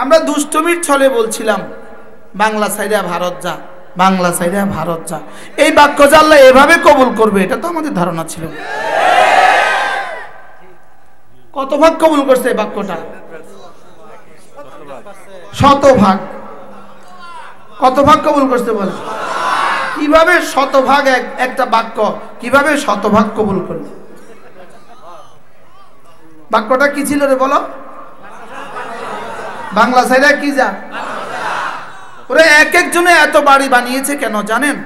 আমরা দুষ্টমির ছলে বলছিলাম বাংলা সাইডা ভারত যা, বাংলা সাইডা ভারত যা। এই বাক্য যে আল্লাহ এভাবে কবুল করবে এটা তো আমাদের ধারণা ছিল। কত ভাগ কবুল করছে এই বাক্যটা? শতভাগ। কত ভাগ কবুল করতে বলে? কিভাবে শতভাগ একটা বাক্য কিভাবে শতভাগ কবুল করবে? বাক্যটা কি ছিল রে বলো? বাংলা সাইডা কি যা? ওরা এক একজনে এত বাড়ি বানিয়েছে কেন জানেন?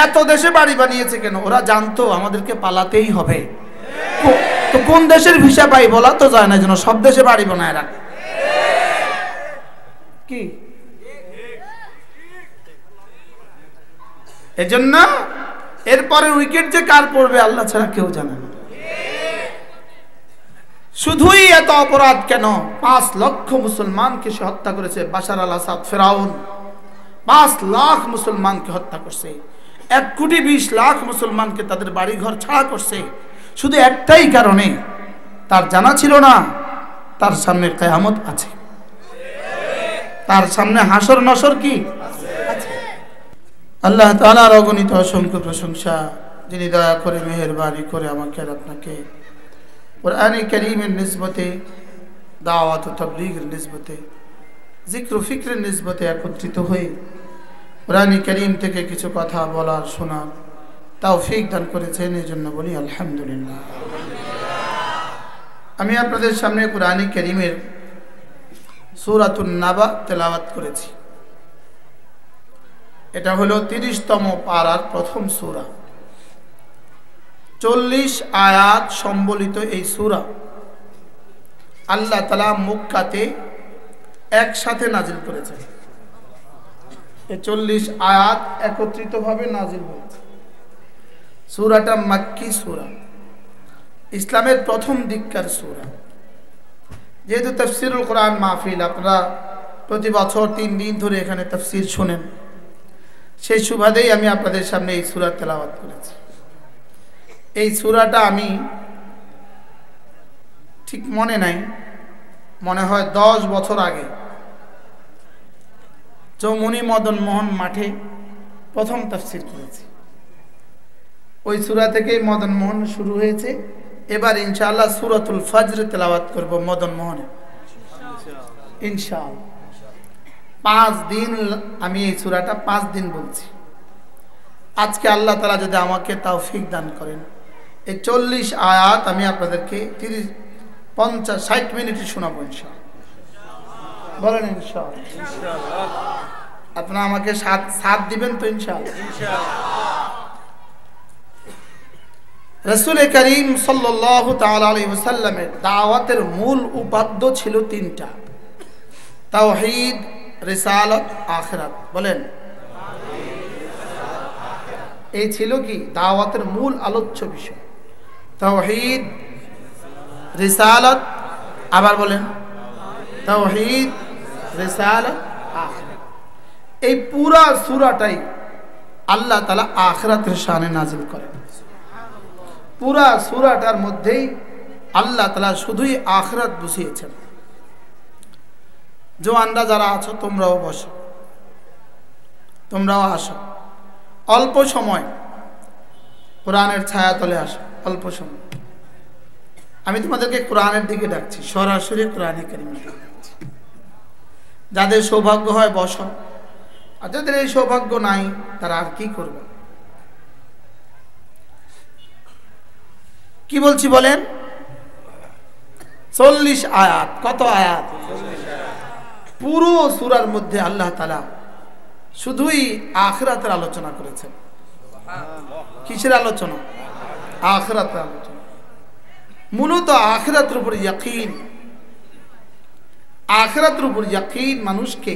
এত দেশে বাড়ি বানিয়েছে কেন? ওরা জানতো আমাদেরকে পালাতেই হবে। তো কোন দেশের ভিসা পাই বলা তো যায় না, যেন সব দেশে বাড়ি বানায় রাখ। কি এজন্য এরপরে উইকেট যে কার পড়বে আল্লাহ ছাড়া কেউ জানে না। শুধুই এত অপরাধ কেন? 5 লক্ষ মুসলমানকে সে হত্যা করেছে বাশার আল আসাদ ফেরাউন। 5 লাখ মুসলমানকে হত্যা করছে। 1,20,00,000 মুসলমানকে তাদের বাড়ি ঘর ছাড়া করছে শুধু একটাই কারণে, তার জানা ছিল না তার সামনে কিয়ামত আছে, তার সামনে হাসর নসর কি আছে। আল্লাহ তাআলার অগণিত অসংখ্য প্রশংসা, যিনি দয়া করে মেহেরবানি করে আমাকে আর আপনাকে কুরআনে কারীমের নিসবতে, দাওয়াত ও তাবলীগের নিসবতে, জিক্র ও ফিকরের নিসবতে একত্রিত হয়ে কুরআনে কারীম থেকে কিছু কথা বলার শোনার তৌফিক দান করেছেন, এই জন্য বলি আলহামদুলিল্লাহ। আমি আপনাদের সামনে কুরআনে কারীমের সূরাতুন নাবা তেলাওয়াত করেছি। এটা হলো 30তম পারার প্রথম সূরা। 40 আয়াত সম্বলিত এই সূরা আল্লাহ তাআলা মক্কাতে একসাথে নাজিল করেছেন। এই 40 আয়াত একত্রিতভাবে নাজিল হয়েছে। সূরাটা মাক্কি সূরা, ইসলামের প্রথম দিককার সূরা। যেহেতু তাফসীরুল কোরআন মাহফিল, আপনারা প্রতি বছর 3 দিন ধরে এখানে তাফসীর শুনেন, সেই সুবাদেই আমি আপনাদের সামনে এই সূরা তেলাওয়াত করেছি। এই সূরাটা আমি ঠিক মনে নাই, মনে হয় 10 বছর আগে চৌমনি মদন মোহন মাঠে প্রথম তাফসীর করেছি। ওই সূরা থেকেই মদন মোহন শুরু হয়েছে। এবার ইনশাআল্লাহ সূরাতুল ফজর তেলাওয়াত করব মদন মোহনে ইনশাআল্লাহ। 5 দিন আমি এই সূরাটা 5 দিন বলছি। আজকে আল্লাহ তাআলা যদি আমাকে তৌফিক দান করেন, এই 40 আয়াত আমি আপনাদেরকে 30, 50, 60 মিনিটে শোনাবো ইনশাআল্লাহ। বলেন ইনশাআল্লাহ। আপনারা আমাকে সাথ দিবেন তো ইনশাআল্লাহ। রাসূল করিম সাল্লাল্লাহু তাআলা আলাইহি ওয়াসাল্লামের দাওয়াতের মূল উপাদ্য ছিল 3টা: তাওহীদ, রিসালাত, আখিরাত। বলেন, এই ছিল কি দাওয়াতের মূল আলোচ্য বিষয়। তাওহীদ, রিসালাত, আবার বলেন তাওহীদ, রিসালাত, আখিরাত। এই পুরা সূরাটাই আল্লাহ তাআলা আখিরাতের শানে নাজিল করেন। পুরা সূরাটার মধ্যেই আল্লাহ তাআলা শুধুই আখিরাত বুঝিয়েছেন। জওয়ানরা যারা আছো তোমরাও বসো, তোমরাও আসো, অল্প সময় কোরআনের ছায়াতলে আসো, অল্প সময়। আমি তোমাদেরকে কোরআনের দিকে ডাকছি, সরাসরি কোরআনে কারীমের দিকে ডাকছি। যাদের সৌভাগ্য হয় বসো, আর যাদের এই সৌভাগ্য নাই তারা আর কি করবে? কি বলছি বলেন? 40 আয়াত। কত আয়াত? পুরো সূরার মধ্যে আল্লাহ তাআলা শুধুই আখিরাতের আলোচনা করেছেন। কিসের আলোচনা? আখিরাতের আলোচনা। মূলত আখিরাতের উপর ইয়াকিন, আখিরাতের উপর ইয়াকিন মানুষকে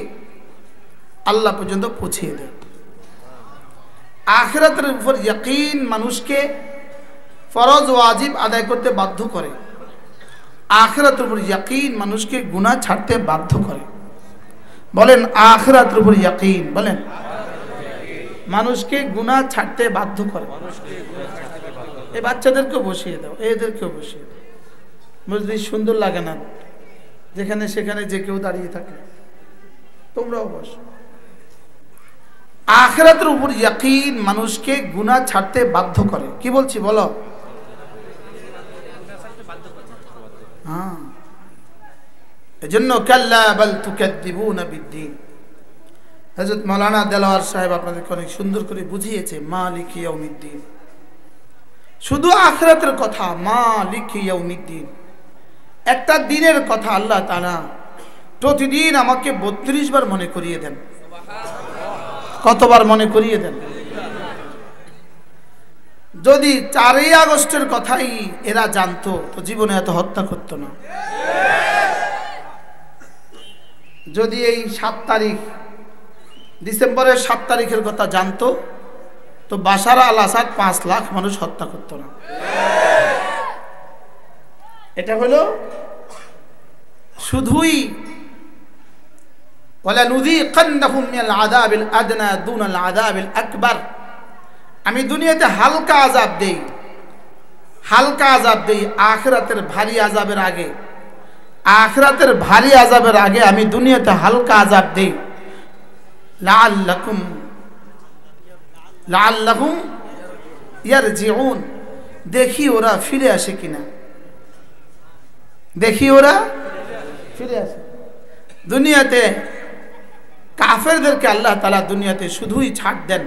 আল্লাহ পর্যন্ত পৌঁছিয়ে দেয়। আখিরাতের উপর ইয়াকিন মানুষকে ফরজ ওয়াজিব আদায় করতে বাধ্য করে। আখিরাতের উপর ইয়াকিন মানুষকে গুনাহ ছাড়তে বাধ্য করে। বলেন আখিরাতের উপর ইয়াকিন। বলেন মানুষকে গুনাহ ছাড়তে বাধ্য করে। এই বাচ্চাদেরকেও বসিয়ে দাও, এদেরকেও বসিয়ে দাও। বুঝলি সুন্দর লাগে না? যেখানে সেখানে যে কেউ দাঁড়িয়ে থাকে, তোমরাও বসো। আখিরাতের উপর ইয়াকিন মানুষকে গুনাহ ছাড়তে বাধ্য করে। কি বলছি বলো? হ্যাঁ, এজন্য কাল্লা বাল তুকাদ্দিবুনা বিদ্দীন। হযরত মাওলানা দেলোয়ার সাহেব আপনাদেরকে অনেক সুন্দর করে বুঝিয়েছে মালিকি ইয়াউমিদ্দিন। শুধু আখিরাতের কথা, মালিকি ইয়াউমিদ্দিন, একটা দিনের কথা আল্লাহ তাআলা প্রতিদিন আমাকে 32 বার মনে করিয়ে দেন। কতবার মনে করিয়ে দেন? যদি 4ই আগস্টের কথাই এরা জানতো তো জীবনে এত হত্যা করতো না। যদি এই 7 তারিখ, ডিসেম্বরের 7 তারিখের কথা জানতো তো বাশার আল আসাদ 5 লাখ মানুষ হত্যা করতো না। এটা হলো শুধুই ওয়ালা নুযীকান্নাহুম মিনাল আযাবিল আদনা দুনাল আযাবিল আকবার। আমি দুনিয়াতে হালকা আযাব দেই, হালকা আযাব দেই আখিরাতের ভারী আযাবের আগে। আখিরাতের ভারী আযাবের আগে আমি দুনিয়াতে হালকা আযাব দেই। লাআল্লাহুম ইয়ারজিউন, দেখি ওরা ফিরে আসে কিনা, দেখি ওরা ফিরে আসে। দুনিয়াতে কাফেরদেরকে আল্লাহ তাআলা দুনিয়াতে শুধুই ছাড় দেন,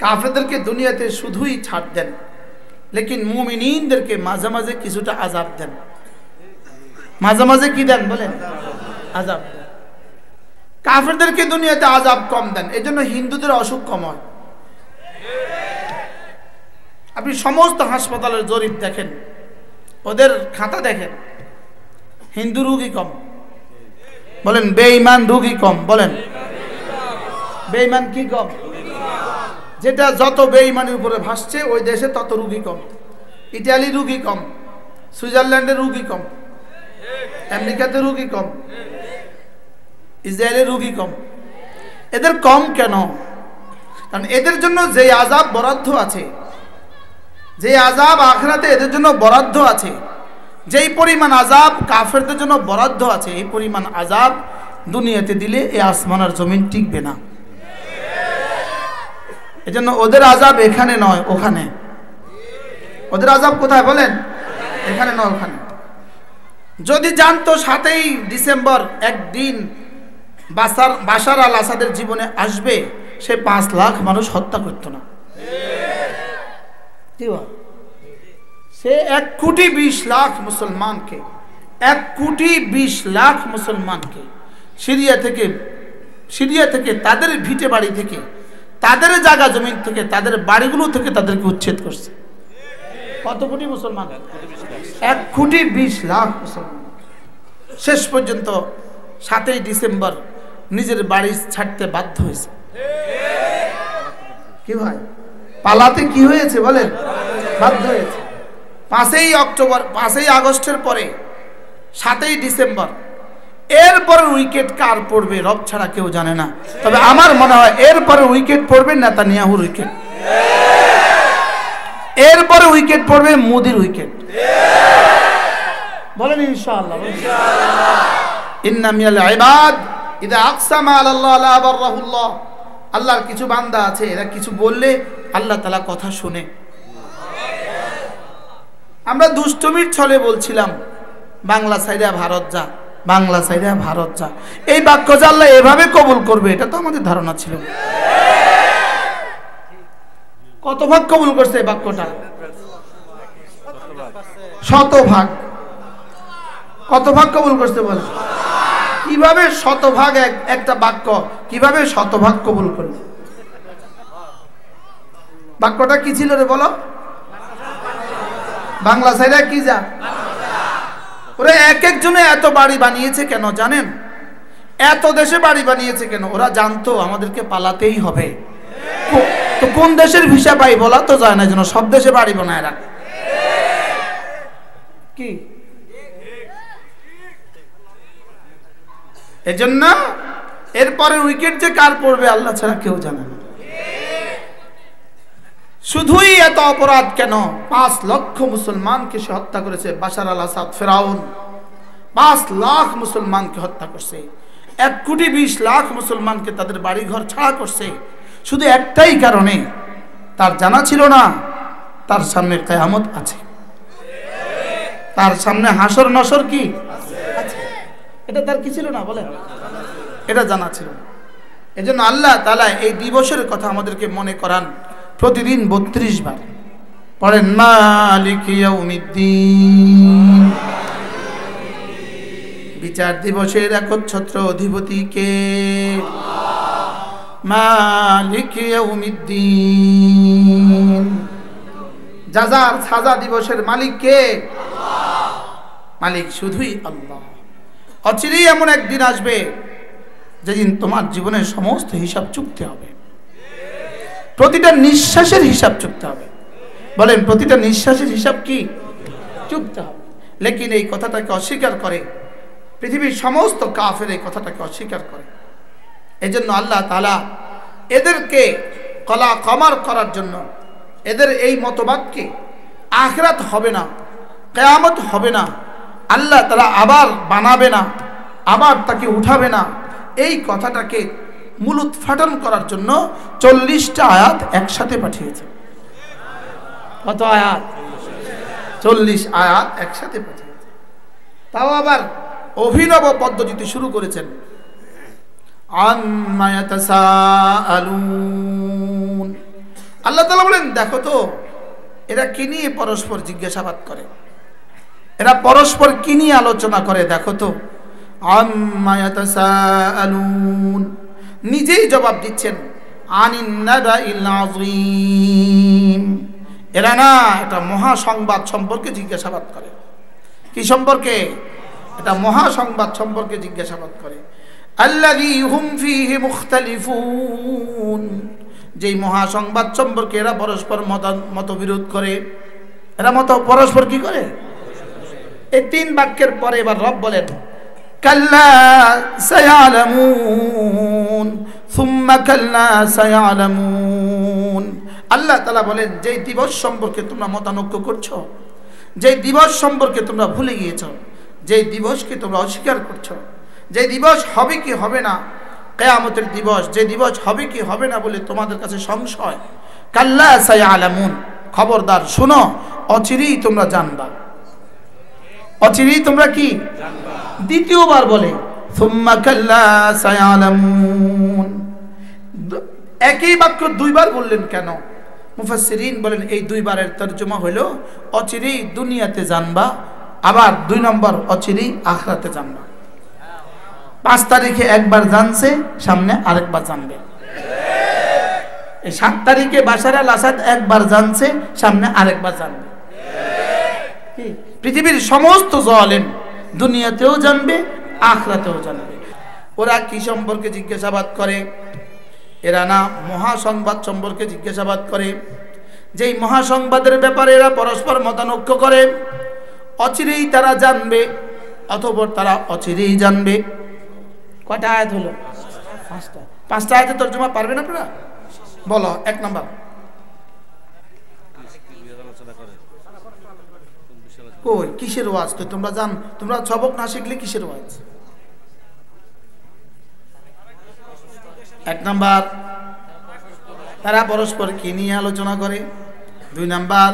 কাফেরদেরকে দুনিয়াতে শুধুই ছাড় দেন, লেকিন মুমিনিনদেরকে মাঝে মাঝে কিছুটা আযাব দেন। মাঝে মাঝে কি দেন বলেন? আযাব দেন। কাফেরদেরকে দুনিয়াতে আযাব কম দেন, এজন্য হিন্দুদের অসুখ কম হয়। আপনি সমস্ত হাসপাতালের জরিপ দেখেন, ওদের খাতা দেখেন, হিন্দু রোগী কম। বলেন বেঈমান রোগী কম। বলেন বেঈমান কি কম? যেটা যত বেঈমানের উপরে ভাসছে ওই দেশে তত রোগী কম। ইটালি রোগী কম, সুইজারল্যান্ডের রোগী কম, আমেরিকাতে রোগী কম, ইসরায়েলের রোগী কম। এদের কম কেন? কারণ এদের জন্য যে আযাব বরাদ্দ আছে, যে আযাব আখিরাতে এদের জন্য বরাদ্দ আছে, যেই পরিমাণ আযাব কাফেরদের জন্য বরাদ্দ আছে, এই পরিমাণ আযাব দুনিয়াতে দিলে এই আসমান আর জমিন টিকবে না। এজন্য ওদের আযাব এখানে নয় ওখানে। ওদের আযাব কোথায় বলেন? এখানে নয় ওখানে। যদি জানতো 7ই ডিসেম্বর একদিন বাশার আল আসাদের জীবনে আসবে, সে 5 লাখ মানুষ হত্যা করত না। সে 1,20,00,000 মুসলমানকে, 1,20,00,000 মুসলমানকে সিরিয়া থেকে তাদের ভিটে বাড়ি থেকে, তাদের জায়গা জমিন থেকে, তাদের বাড়িগুলো থেকে তাদেরকে উচ্ছেদ করছে। কত কোটি মুসলমান? 1,20,00,000 মুসলমান। শেষ পর্যন্ত 7ই ডিসেম্বর নিজের বাড়ি ছাড়তে বাধ্য হয়েছে। কি ভাই? পালাতে কি হয়েছে বলেন? বাধ্য হয়েছে। 5ই আগস্টের পরে 7ই ডিসেম্বর, এরপরে উইকেট কার পড়বে রব ছাড়া কেউ জানে না। তবে আমার মনে হয় এরপরে উইকেট পড়বে নেতানিয়াহুর উইকেট, এরপরে উইকেট পড়বে মোদির উইকেট। বলেন ইনশাআল্লাহ। ইন্না মিনাল ইবাদ ইযা আকসামা আলাল্লাহ লা বাররাহুল্লাহ। আল্লাহর কিছু বান্দা আছে, এরা কিছু বললে আল্লাহ তাআলা কথা শুনে। আমরা দুষ্টমির ছলে বলছিলাম বাংলা সাইরা ভারত যা, বাংলা সাইরা ভারত যা। এই বাক্য যে আল্লাহ এভাবে কবুল করবে এটা তো আমাদের ধারণা ছিল। কত ভাগ কবুল করছে এই বাক্যটা? 100 কত ভাগ কবুল করছে বলে? কিভাবে 100 একটা বাক্য কিভাবে 100 কবুল করবে? বাক্যটা কি ছিল রে বলো? বাংলা সাইরা কি যা। ওরা এক একজনে এত বাড়ি বানিয়েছে কেন জানেন? এত দেশে বাড়ি বানিয়েছে কেন? ওরা জানতো আমাদেরকে পালাতেই হবে। তো কোন দেশের ভিসা পাই বলা তো যায় না, যেন সব দেশে বাড়ি বানায় রাখ। কি এজন্য এরপরে উইকেট যে কার পড়বে আল্লাহ ছাড়া কেউ জানে না। শুধুই এত অপরাধ কেন? 5 লক্ষ মুসলমানকে সে হত্যা করেছে বাশার আল আসাদ ফেরাউন। 5 লাখ মুসলমানকে হত্যা করছে, 1,20,00,000 মুসলমানকে তাদের বাড়িঘর ছাড়া করছে, শুধু একটাই কারণে, তার জানা ছিল না তার সামনে কিয়ামত আছে, তার সামনে হাসর নসর কি আছে। এটা তার কি ছিল না বলেন? এটা জানা ছিল না। এজন্য আল্লাহ তাআলা এই দিবসের কথা আমাদেরকে মনে করান প্রতিদিন 32 বার পড়েন, মালিক ইয়াউমিদ্দিন। বিচার দিবসের একচ্ছত্র অধিপতি কে? মালিক ইয়াউমিদ্দিন। জাযার সাজা দিবসের মালিক কে? মালিক শুধুই আল্লাহ। অচিরেই এমন একদিন আসবে যেদিন তোমার জীবনের সমস্ত হিসাব চুকতে হবে, প্রতিটা নিঃশ্বাসের হিসাব চুকতে হবে। বলেন, প্রতিটা নিঃশ্বাসের হিসাব কি চুকতে হবে। লেকিন এই কথাটাকে অস্বীকার করে পৃথিবীর সমস্ত কাফের, এই কথাটাকে অস্বীকার করে। এই জন্য আল্লাহ তাআলা এদেরকে কলা কমার করার জন্য, এদের এই মতবাদকে আখিরাত হবে না, কিয়ামত হবে না, আল্লাহ তাআলা আবার বানাবে না, আবার তাকে উঠাবে না, এই কথাটাকে মূলোৎপাটন করার জন্য 40টা আয়াত একসাথে পাঠিয়েছে। কত আয়াত? 40 আয়াত একসাথে পাঠিয়েছে। তাও আবার অভিনব পদ্ধতিতে শুরু করেছেন। আম্মা ইয়াতাসাআলুন। আল্লাহ তাআলা বলেন, দেখো তো এরা কি নিয়ে পরস্পর জিজ্ঞাসাবাদ করে, এরা পরস্পর কি নিয়ে আলোচনা করে, দেখো তো। আম্মা ইয়াতাসাআলুন, নিজেই জবাব দিচ্ছেন, আনিন নাবাইল আযীম। এরা না এটা মহা সংবাদ সম্পর্কে জিজ্ঞাসাবাদ করে। কি সম্পর্কে? এটা মহা সংবাদ সম্পর্কে জিজ্ঞাসাবাদ করে। আল্লাযী হুম ফীহি মুখতালিফুন, যেই মহা সংবাদ সম্পর্কে এরা পরস্পর মতবিরোধ করে। এরা পরস্পর কি করে? এই 3 বাক্যের পরে এবার রব বলেন, কাল্লা সায়ালামুন সুম্মা কাল্লা সায়ালামুন। আল্লাহ তাআলা বলেন, যেই দিবস সম্পর্কে তোমরা মতানৈক্য করছো, যেই দিবস সম্পর্কে তোমরা ভুলে গিয়েছো, যেই দিবসকে তোমরা অস্বীকার করছো, যে দিবস হবে কি হবে না, কিয়ামতের দিবস, যে দিবস হবে কি হবে না বলে তোমাদের কাছে সংশয়, কাল্লা সায়ালামুন, খবরদার শোনো, অচিরেই তোমরা জানবা। অচিরেই তোমরা কি জানবা। দ্বিতীয়বার বলে সুম্মা কাল্লা সায়ালামুন। একই বাক্য 2 বার বললেন কেন? মুফাসসিরিন বলেন, এই 2 বারের তরজমা হলো অচিরেই দুনিয়াতে জানবা, আবার 2 নম্বর অচিরেই আখিরাতে জানবা। 5 তারিখে একবার জানছে, সামনে আরেকবার জানবে। এই 7 তারিখে বাশার আল আসাদ একবার জানছে, সামনে আরেকবার জানবে। পৃথিবীর সমস্ত জালেম দুনিয়াতেও জানবে, আখিরাতেও জানবে। ওরা কি সম্পর্কে জিজ্ঞাসাবাদ করে? এরা না মহাসংবাদ সম্পর্কে জিজ্ঞাসাবাদ করে, যেই মহাসংবাদের ব্যাপারে এরা পরস্পর মতানৈক্য করে। অচিরেই তারা জানবে, অতঃপর তারা অচিরেই জানবে। কয়টা আয়াত হলো? 5টা। 5টা আয়াতের তরজমা পারবেন আপনারা? বলো। 1 নাম্বার, কই কিসের ওয়াজ? তো তোমরা জান, তোমরা সবক না শিখলে কিসের ওয়াজ? 1 নাম্বার, তারা পরস্পর কি নিয়ে আলোচনা করে। 2 নাম্বার,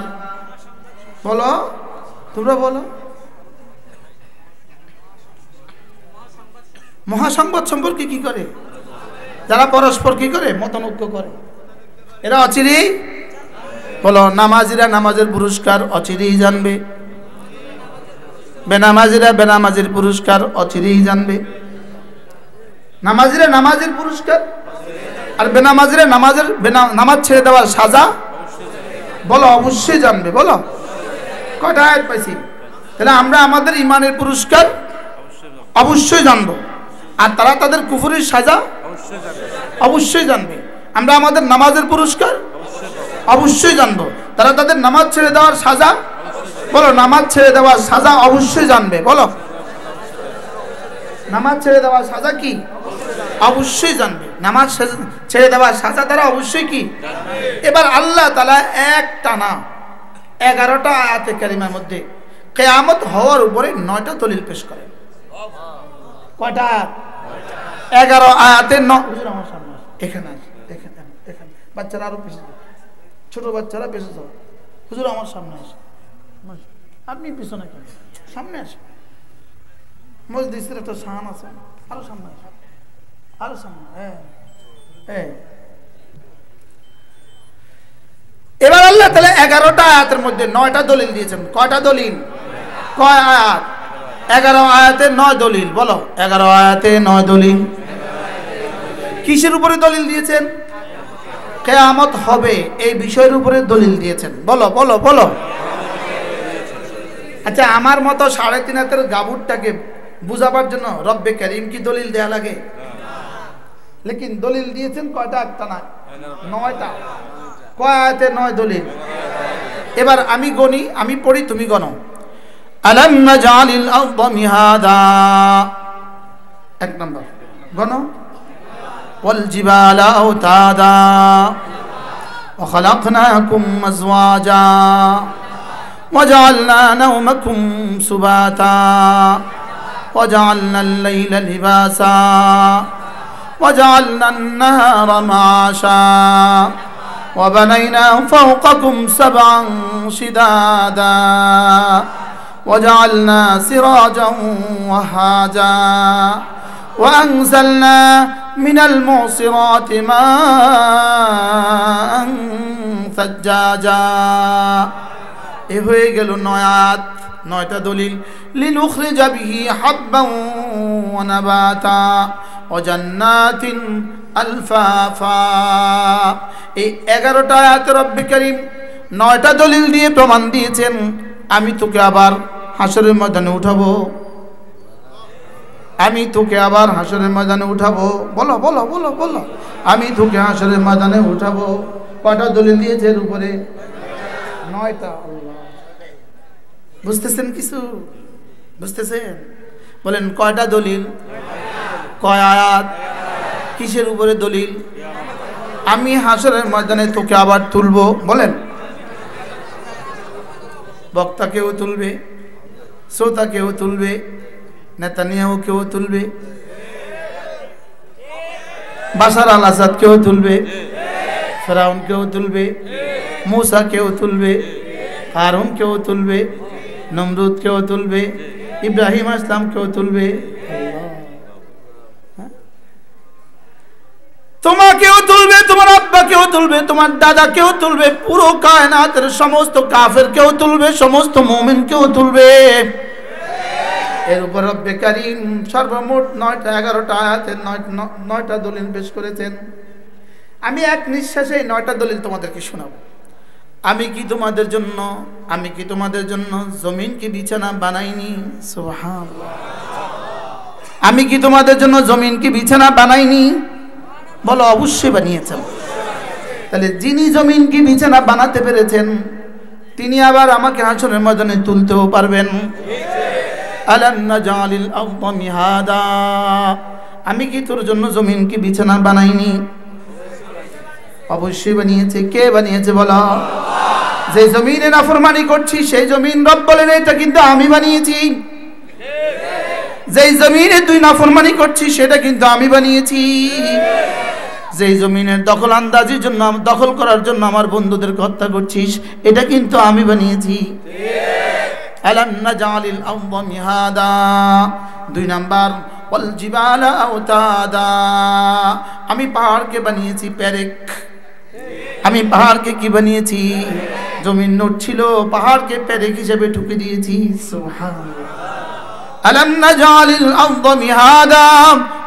বলো তোমরা বলো। মহাসংবাদ সম্পর্কে কি করে? যারা পরস্পর কি করে? মতানৈক্য করে। এরা অচিরেই, বলো, নামাজিরা নামাজের পুরস্কার অচিরেই জানবে, বেনামাজিরা বেনামাজির পুরস্কার অচিরেই জানবে। নামাজিরা নামাজের পুরস্কার, আর বেনামাজিরা নামাজ ছেড়ে দেওয়ার সাজা, বলো, অবশ্যই জানবে। বলো, কয়টা আয়াত পাইছি? তাহলে আমরা আমাদের ইমানের পুরস্কার অবশ্যই জানবো, আর তারা তাদের কুফরের সাজা অবশ্যই জানবে। আমরা আমাদের নামাজের পুরস্কার অবশ্যই জানবো, তারা তাদের নামাজ ছেড়ে দেওয়ার সাজা, বলো, নামাজ ছেড়ে দেওয়ার সাজা অবশ্যই জানবে। বলো, নামাজ ছেড়ে দেওয়ার সাজা কি? অবশ্যই জানবে। নামাজ ছেড়ে দেওয়ার সাজা তারা অবশ্যই কি জানবে। এবার আল্লাহ তাআলা এক টানা 11টা আয়াতে কারিমার মধ্যে কিয়ামত হওয়ার উপরে 9টা দলিল পেশ করেন। কয়টা? 11 আয়াতের হুজুর আমার সামনে এখানে এখানে এখানে বাচ্চারা আরো পিছনে, ছোট বাচ্চারা পিছনে যাও, হুজুর আমার সামনে আসে, আপনি পিছনে কেন, সামনে আসে, মসজিদের একটা শান আছে, আরো সামনে আসে, আরো সামনে। হ্যাঁ, এবার আল্লাহ তাআলা 11টা আয়াতের মধ্যে 9টা দলিল দিয়েছেন। কয়টা দলিল? কয় আয়াত? 11 আয়াতে 9 দলিল। বলো, 11 আয়াতে 9 দলিল। কিসের উপরে দলিল দিয়েছেন? কিয়ামত হবে এই বিষয়ের উপরে দলিল দিয়েছেন। বলো বলো বলো। আচ্ছা, আমার মতো 3.5 হাতের গাবুরটাকে বুঝাবার জন্য রব্বে কারীম কি দলিল দেয়া লাগে? লেকিন দলিল দিয়েছেন কয়টা? একটা না, 9টা। কয় আয়াতে 9 দলিল? এবার আমি গনি, আমি পড়ি, তুমি গণো। আলাম নাজালিল আরদা মিহাদা, 1 নম্বর গণো। ওয়াল জিবালা আওতাদা ওয়া খালাকনাকুম আজওয়াজা ওয়া জাআলনা নাওমাকুম সুবাতা ওয়া জাআলনা আল-লাইলা লিবাসা ওয়া জাআলনা আন-নাহারা মাআশা وبنينا فوقكم 7 شدادا وجعلنا سراجا وهاجا وأنزلنا من المعصرات ماء ثجاجا। এ হয়ে গেল 9 আয়াত, 9টা দলিল। লিনুখরিজা বিহি হাব্বান ওয়া নাবাতা ওয়া জান্নাতিন আলফাফা। এই 11টা আয়াতে রব্বে কারীম 9টা দলিল দিয়ে প্রমাণ দিয়েছেন আমি তোকে আবার হাসরের ময়দানে উঠাবো, আমি তোকে আবার হাসরের ময়দানে উঠাবো। বলো বলো বলো বলো, আমি তোকে হাসরের ময়দানে উঠাবো। কয়টা দলিল দিয়েছে এর উপরে? 9টা। বুঝতেছেন কিছু? বুঝতেছেন? বলেন কয়টা দলিল? কয় আয়াত? কিসের উপরে দলিল? আমি হাসরের ময়দানে তোকে আবার তুলবো। বলেন, বক্তা কেউ তুলবে, শ্রোতা কেউ তুলবে, নেতানিয়াহু কেউ তুলবে, বাশার আল আসাদ কেউ তুলবে, ফেরাউন কেউ তুলবে, মূসা কেউ তুলবে, হারুন কেউ তুলবে, নমরুদ কেউ তুলবে, ইব্রাহিম আসলাম কেউ তুলবে, তোমাকেও তুলবে, তোমার আব্বাকেও তুলবে, তোমার দাদাকেও তুলবে, পুরো কায়নাতের সমস্ত কাফেরকেও তুলবে, সমস্ত মুমিনকেও তুলবে। এর উপর রব্বে কারীম সর্বমোট 11টা আয়াতে 9টা দলিল পেশ করেছেন। আমি এক নিঃশ্বাসে 9টা দলিল তোমাদেরকে শোনাবো। আমি কি তোমাদের জন্য জমিন কি বিছানা বানাইনি? সুবহানাল্লাহ। আমি কি তোমাদের জন্য জমিন কি বিছানা বানাইনি? বলো, অবশ্যই বানিয়েছেন। তাহলে যিনি জমিন কি বিছানা বানাতে পেরেছেন তিনি আবার আমাকে হাসরের ময়দানে তুলতেও পারবেন। আলাম নাজালিল আরদা মিহাদা, আমি কি তোর জন্য জমিন কি বিছানা বানাইনি? অবশ্যই বানিয়েছে। কে বানিয়েছে বলো? যে জমিনে নাফরমানি করছি সেই জমিন রব বলেন এটা কিন্তু আমি বানিয়েছি। যেই জমিনে তুই নাফরমানি করছিস সেটা কিন্তু আমি বানিয়েছি। যেই জমিনের দখল আন্দাজির জন্য, দখল করার জন্য আমার বন্ধুদেরকে হত্যা করছিস এটা কিন্তু আমি বানিয়েছি। আলাম নাজালিল আরদা মিহাদা। 2 নাম্বার, ওয়াল জিবালা আওতাদা, আমি পাহাড়কে বানিয়েছি পেরেক। আমি পাহাড়কে কি বানিয়েছি? জমিন নড়ছিল, পাহাড়কে পেরেক হিসেবে ঠুকে দিয়েছি। সুবহানাল্লাহ। আলাম নাজালিল আরদা মিহাদা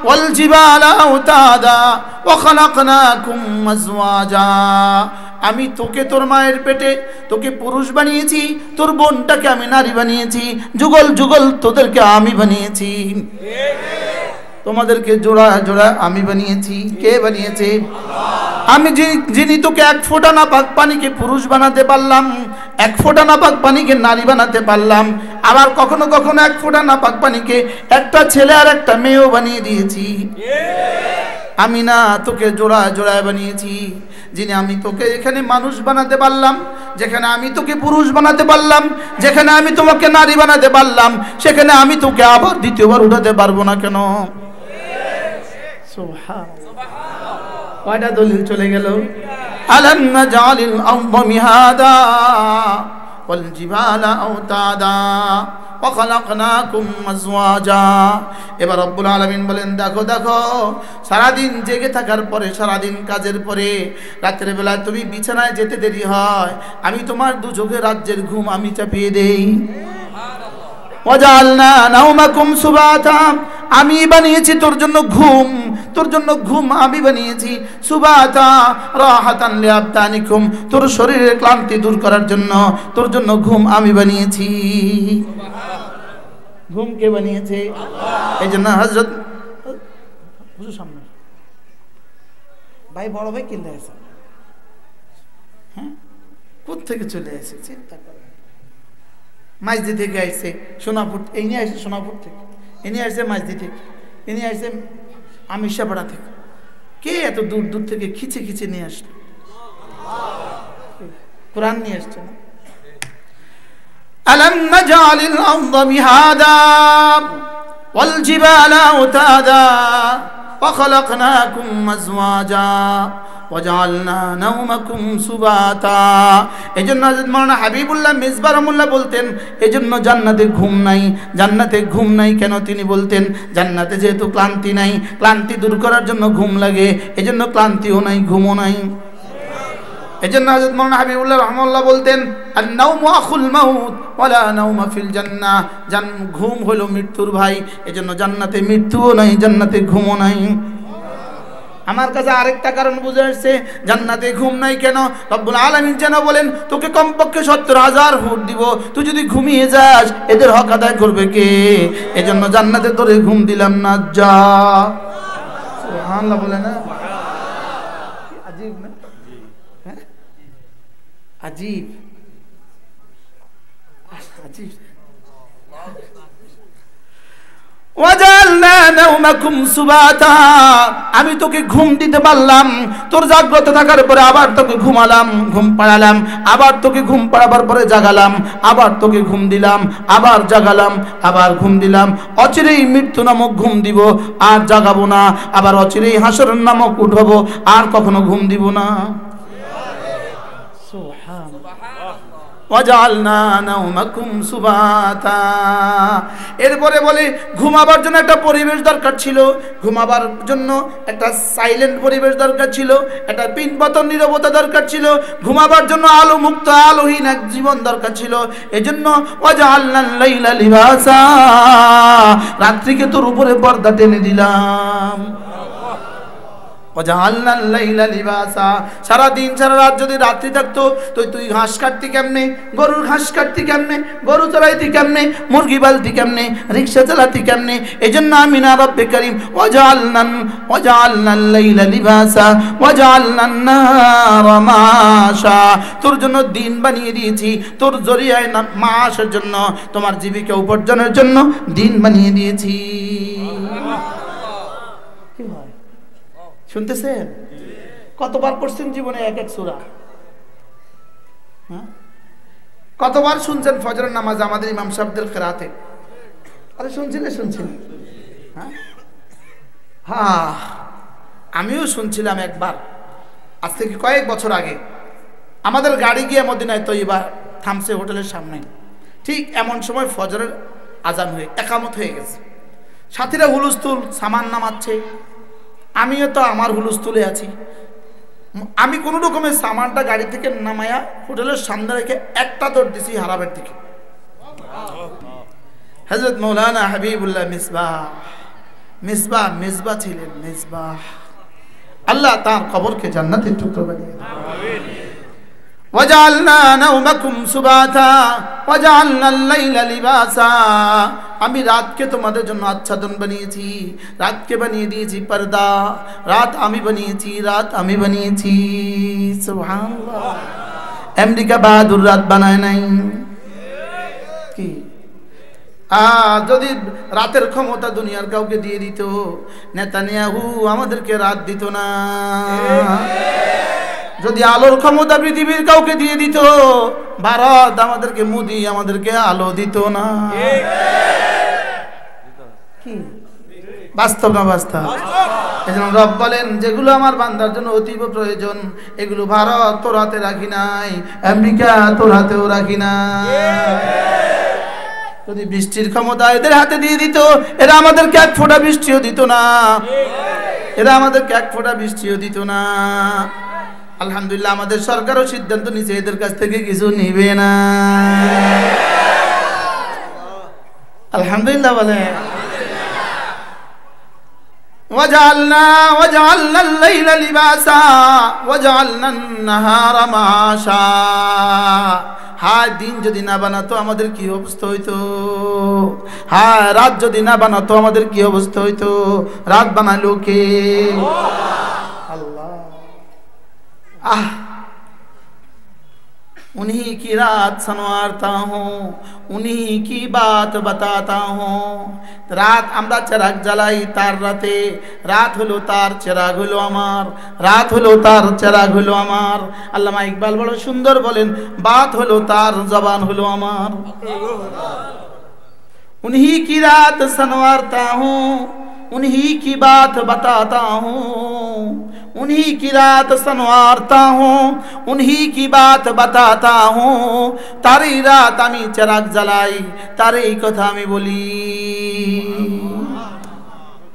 ওয়াল জিবালা আওতাদা ওয়া খালাকনাকুম আজওয়াজা, আমি তোকে তোর মায়ের পেটে তোকে পুরুষ বানিয়েছি, তোর বোনটাকে আমি নারী বানিয়েছি, যুগল যুগল তোদেরকে আমি বানিয়েছি, তোমাদেরকে জোড়া জোড়া আমি বানিয়েছি। কে বানিয়েছে? আমি যিনি তোকে 1 ফোঁটা নাপাক পানিকে পুরুষ বানাতে পারলাম, 1 ফোঁটা নাপাক পানিকে নারী বানাতে পারলাম, আবার কখনো কখনো 1 ফোঁটা নাপাক পানিকে একটা ছেলে আর একটা মেয়েও বানিয়ে দিয়েছি। আমি না তোকে জোড়ায় জোড়ায় বানিয়েছি। যিনি আমি তোকে এখানে মানুষ বানাতে পারলাম, যেখানে আমি তোকে পুরুষ বানাতে পারলাম, যেখানে আমি তোমাকে নারী বানাতে পারলাম, সেখানে আমি তোকে আবার দ্বিতীয়বার উঠাতে পারবো না কেন? সুবহানাল্লাহ। কয়টা দলিল চলে গেল? আলাম নাজালিল আরদা মিহাদা ওয়াল জিবালা আওতাদা ওয়া খালাকনাকুম আজওয়াজা। এবার রব্বুল আলামিন বলেন, দেখো দেখো, সারাদিন জেগে থাকার পরে, সারাদিন কাজের পরে রাতের বেলা তুমি বিছানায় যেতে দেরি হয়, আমি তোমার দু চোখে রাজ্যের ঘুম আমি চাপিয়ে দেই। ওয়াজালনা নাওমাকুম সুবাতা, আমি বানিয়েছি তোর জন্য ঘুম, তোর জন্য ঘুম আমি বানিয়েছি। সুবাতা রাহাতান লিআবদানিকুম, তোর শরীরের ক্লান্তি দূর করার জন্য তোর জন্য ঘুম আমি বানিয়েছি। ঘুম কে বানিয়েছে? আল্লাহ। এই জন্য হযরত হুজুর সামনে ভাই, বড় ভাই কিনলে আছে, হ্যাঁ, কোথা থেকে চলে আসে চিন্তা করে। মাইজদি থেকে আসছে সোনাপুর, এই নিয়ে আসছে সোনাপুর থেকে, এ নিয়ে আসছে মাইজদি থেকে, এ নিয়ে আসছে আমিষাপাড়া থেকে। কে এত দূর দূর থেকে খিচে খিচে নিয়ে আসলো? কোরআন নিয়ে আসছে না? আলাম নাজালিল আরদা মিহাদা ওয়াল জিবালা আওতাদা ওয়া খালাকনাকুম আজওয়াজা ওয়াজআলনা নাওমাকুম সুবাতা। এজন্য হযরত মাওলানা হাবিবুল্লাহ মিসবাহ রাহমাতুল্লাহ বলতেন, এজন্য জান্নাতে ঘুম নাই। জান্নাতে ঘুম নাই কেন? তিনি বলতেন, জান্নাতে যেহেতু ক্লান্তি নাই, ক্লান্তি দূর করার জন্য ঘুম লাগে, এজন্য ক্লান্তিও নাই, ঘুমও নাই। এজন্য হযরত মাওলানা হাবিবুল্লাহ রাহমাতুল্লাহ বলতেন, আন-নাওমু আখুল মাউত ওয়ালা নাওমা ফিল জান্নাহ, ঘুম হলো মৃত্যুর ভাই, এজন্য জান্নাতে মৃত্যুও নাই, জান্নাতে ঘুমও নাই। আমার কাছে আরেকটা কারণ বুঝে আসছে জান্নাতে ঘুম নাই কেন। রব্বুল আলামিন যেন বলেন, তোকে কমপক্ষে 70,000 হুর দিব, তুই যদি ঘুমিয়ে যাস এদের হক আদায় করবে কে? এজন্য জান্নাতে তোরে ঘুম দিলাম না, যা। সুবহানাল্লাহ বলে না? আজীব না? হ্যাঁ, আজীব আজীব। ওয়াজালনা নাওমাকুম সুবাতা, আমি তোকে ঘুম দিতে পারলাম, তোর জাগ্রত থাকার পরে আবার তোকে ঘুমালাম, ঘুম পাড়ালাম, আবার তোকে ঘুম পাড়াবার পরে জাগালাম, আবার তোকে ঘুম দিলাম, আবার জাগালাম, আবার ঘুম দিলাম। অচিরেই মৃত্যু নামক ঘুম দিব, আর জাগাবো না। আবার অচিরেই হাসর নামক উঠবো, আর কখনো ঘুম দিব না। ওয়াজআলনা নাওমাকুম সুবাতা। এরপরে বলে ঘুমাবার জন্য একটা পরিবেশ দরকার ছিল, ঘুমাবার জন্য একটা সাইলেন্ট পরিবেশ দরকার ছিল, একটা পিনপতন নীরবতা দরকার ছিল, ঘুমাবার জন্য আলো মুক্ত আলোহীন এক জীবন দরকার ছিল। এজন্য ওয়াজআলনাল লাইলা লিবাসা, রাত্রিকে তোর উপরে পর্দা টেনে দিলাম। ওয়াজআলনাল লাইলা লিবাসা, সারা দিন সারা রাত যদি রাত্রি থাকতো তো তুই ঘাস কাটতি কেমনে, গরুর ঘাস কাটতি কেমনে, গরু চড়াইতি কেমনে, মুরগি পালতি কেমনে, রিকশা চালাতি কেমনে। এজন্য আমি না রব্বে করিম ওয়াজআলনাল লাইলা লিবাসা ওয়াজআলনান নাহারা মাশা, তোর জন্য দিন বানিয়ে দিয়েছি, তোর জরিয়ায় মাসের জন্য, তোমার জীবিকা উপার্জনের জন্য দিন বানিয়ে দিয়েছি। শুনতেছেন? কতবার পড়ছেন জীবনে এক এক সূরা? কতবার শুনছেন ফজরের নামাজ আমাদের ইমাম সাহেবদের কেরাতে? আরে শুনছিলেন? হ্যাঁ, আমিও শুনছিলাম একবার, আজ থেকে কয়েক বছর আগে। আমাদের গাড়ি গিয়ে মদিনায় তৈবা থামছে হোটেলের সামনে, ঠিক এমন সময় ফজরের আজান হয়ে একামত হয়ে গেছে। সাথীরা হুলস্থুল সামান নামাচ্ছে, আমিও তো আমার হুলস্থুলে আছি। আমি কোনো রকমের সামানটা গাড়ি থেকে নামায়া হোটেলের সামনে রেখে একটা দৌড় দিছি হারাবের দিকে। হযরত মাওলানা হাবিবুল্লাহ মিসবাহ ছিলেন, মিসবাহ। আল্লাহ তার কবরকে জান্নাতের টুকরো বানিয়ে দেন। আমিন। ওয়াজআলনা নাওমাকুম সুবাতা ওয়াজআলনাল লাইলা লিবাসা, আমি রাতকে তোমাদের জন্য আচ্ছাদন বানিয়েছি, রাতকে বানিয়ে দিয়েছি পর্দা। রাত আমি বানিয়েছি। সুবহানাল্লাহ। আমেরিকা বাহাদুর রাত বানায় নাই কি? যদি রাতের ক্ষমতা দুনিয়ার কাউকে দিয়ে দিত, নেতানিয়াহু আমাদেরকে রাত দিত না। যদি আলোর ক্ষমতা পৃথিবীর কাউকে দিয়ে দিত, ভারত আমাদেরকে, মোদি আমাদেরকে আলো দিত না। কি বাস্তব না বাস্তব? এজন্য রব বলেন, যেগুলো আমার বান্দার জন্য অতীব প্রয়োজন, এগুলো ভারত তোর হাতে রাখি নাই, আমেরিকা তোর হাতেও রাখি নাই। যদি বৃষ্টির ক্ষমতা এদের হাতে দিয়ে দিত, এরা আমাদেরকে এক ফোঁটা বৃষ্টিও দিত না, এরা আমাদেরকে এক ফোঁটা বৃষ্টিও দিত না। আলহামদুলিল্লাহ, আমাদের সরকারও সিদ্ধান্ত নিছে এদের কাছ থেকে কিছু নিবে না। আলহামদুলিল্লাহ বলে وجعلنا الليل لباسا وجعلنا النهار معاشا। হ্যাঁ, দিন যদি না বানাতো আমাদের কি অবস্থা হইতো? হ্যাঁ, রাত যদি না বানাতো আমাদের কি অবস্থা হইতো? রাত বানালো কে? আল্লাহ। उन्हीं की रात संवारता हूँ, उन्हीं की बात बताता हूँ। রাত আমরা চেরাগ জ্বালাই তার রাতে, রাত হলো তার চেরাগ হলো আমার, রাত হলো তার চেরাগ হলো আমার। আল্লামা ইকবাল বড় সুন্দর বলেন, বাত হলো তার, জবান হলো আমার। उन्हीं की रात संवारता हूँ, उन्हीं की बात बताता हूँ, उन्हीं की रात संवारता हूँ, उन्हीं की बात बताता हूँ। तारी रात आमी चिराग जलाई, तारी कथा आमी बोली।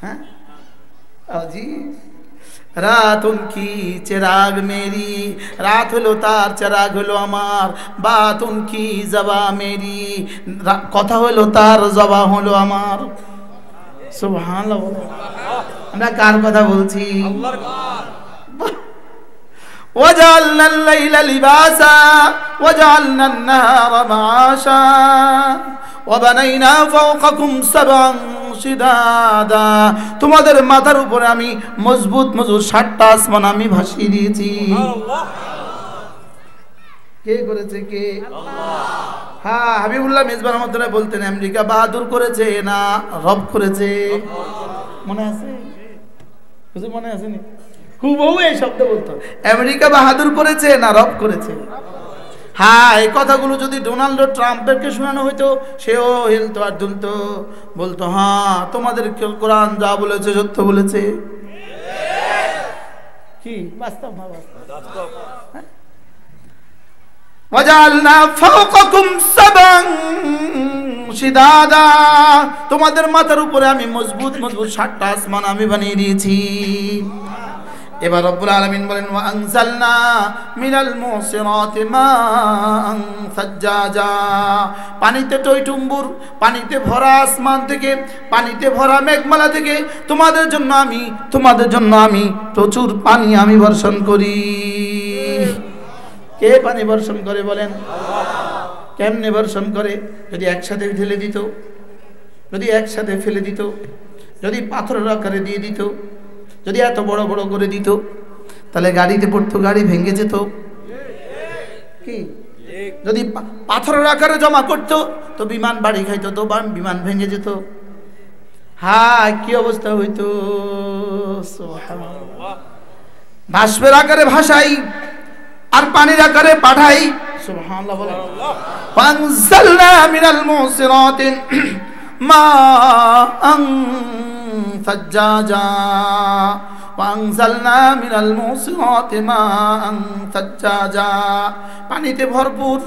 हाँ जी, रात उनकी चिराग मेरी, रात হলো তার চিরাগ হলো আমার, বাত উনকি জবা মেরি, কথা হলো তার জবা হলো আমার। সুবহানাল্লাহ। আমরা কার কথা বলছি? আল্লাহর কথা। وجعلنا الليل لباسا وجعلنا النهار معاشا وبنينا فوقكم سبعا شدادا। তোমাদের মাথার উপরে আমি মজবুত মজবুত 7টা আসমান আমি ভাসিয়ে দিয়েছি। আল্লাহ। কে করেছে? কে? আল্লাহ। হ্যাঁ, হাবিবুল্লাহ মেজবাহ রহমাতুল্লাহ বলতেন, আমেরিকা বাহাদুর করেছে না রব করেছে? মনে আছে? কিছু মনে আছে নি? হুবহু এই শব্দ বলতো, আমেরিকা বাহাদুর করেছে না রব করেছে? হ্যাঁ, এই কথাগুলো যদি ডোনাল্ড ট্রাম্পেরকে শোনানো হইতো, সেও হিলতো আর দুলতো, বলতো হ্যাঁ তোমাদের কোরআন যা বলেছে সত্য বলেছে। কি বাস্তব না বাস্তব? وجعلنا فوقكم سبعا شدادا। তোমাদের মাথার উপরে আমি মজবুত মজবুত 7টা আসমান আমি বানিয়ে দিয়েছি। এবার রব্বুল আলামিন বলেন, ওয়া আনজালনা মিনাল মুসিরাতি মাআন সাজ্জাজা। পানিতে টইটুম্বুর, পানিতে ভরা আসমান থেকে, পানিতে ভরা মেঘমালা থেকে তোমাদের জন্য আমি প্রচুর পানি আমি বর্ষণ করি। কে পানি বর্ষণ করে বলেন? আল্লাহ। কেমনে বর্ষণ করে? যদি একসাথে ঢেলে দিত, যদি একসাথে ফেলে দিত, যদি পাথরের আকারে দিয়ে দিত, যদি এত বড় বড় করে দিত, তাহলে গাড়িতে পড়তো, গাড়ি ভেঙে যেত। কি? যদি পাথরের আকারে জমা করতো তো বিমান বাড়ি খাইতো, তো বিমান ভেঙে যেত। হ্যাঁ, কি অবস্থা হইতো? সুবহানাল্লাহ। বাষ্পের আকারে ভাসাই আর পানির আকারে পাঠাই। সুবহানাল্লাহ বলেন। ফানজালনা মিনাল মুসিরাতি মাআন সাজ্জাজা ওয়ানজালনা মিনাল মুসিরাতি মাআন সাজ্জাজা। পানিতে ভরপুর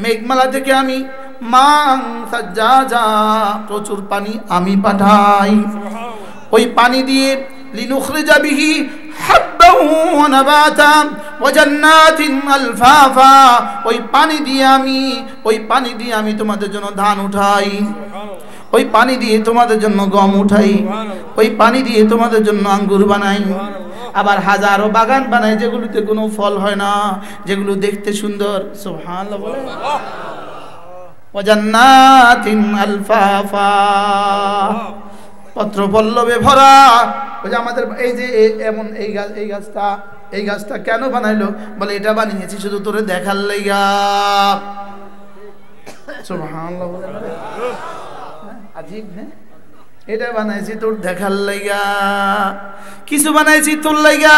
মেঘমালা থেকে আমি মাআন সাজ্জাজা প্রচুর পানি আমি পাঠাই। ওই পানি দিয়ে লিনুখরিজা বিহি হাব্বান ওয়া নাবাতা ওয়া জান্নাতিন আলফাফা। ওই পানি দিয়ে আমি তোমাদের জন্য ধান উঠাই, ওই পানি দিয়ে তোমাদের জন্য গম উঠাই, ওই পানি দিয়ে তোমাদের জন্য আঙ্গুর বানাই, আবার হাজারো বাগান বানাই যেগুলোতে কোনো ফল হয় না, যেগুলো দেখতে সুন্দর। সুবহানাল্লাহ বলে। ওয়া জান্নাতিন আলফাফা, পত্র পল্লবে ভরা। ওই যে আমাদের এই যে এমন এই গাছটা কেন বানাইলো? বলে এটা বানিয়েছি শুধু তোরে দেখার লাইগা। সুবহানাল্লাহ বলে। আজীব না? এটা বানাইছি তোর দেখার লাইগা, কিছু বানাইছি তোর লাইগা,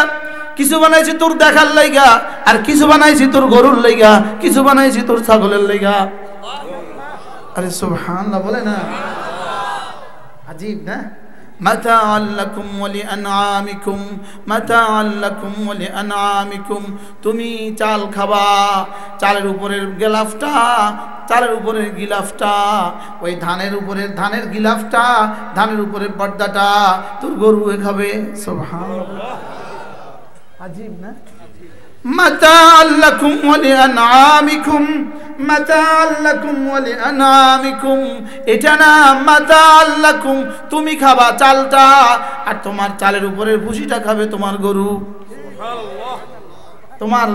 কিছু বানাইছি তোর দেখার লাইগা, আর কিছু বানাইছি তোর গরুর লাইগা, কিছু বানাইছি তোর ছাগলের লাইগা। আরে সুবহানাল্লাহ বলে না? আজীব না? মাতাআল লাকুম ওয়া লিআনআমিকুম, মাতাআল লাকুম ওয়া লিআনআমিকুম। তুমি চাল খাবা, চালের উপরের গিলাফটা, চালের উপরের গিলাফটা, ওই ধানের উপরের ধানের গিলাফটা, ধানের উপরের পর্দাটা তোর গরু খাবে। সুবহানাল্লাহ, আজীব না? মাতাআল লাকুম ওয়া লিআনআমিকুম, মাতাআল লাকুম ওয়া লিআনআমিকুম। এটা না মাতাআল লাকুম, তুমি খাবা চালটা, আর তোমার চালের উপরের ভুসিটা খাবে তোমার গরু। সুবহানাল্লাহ, তোমার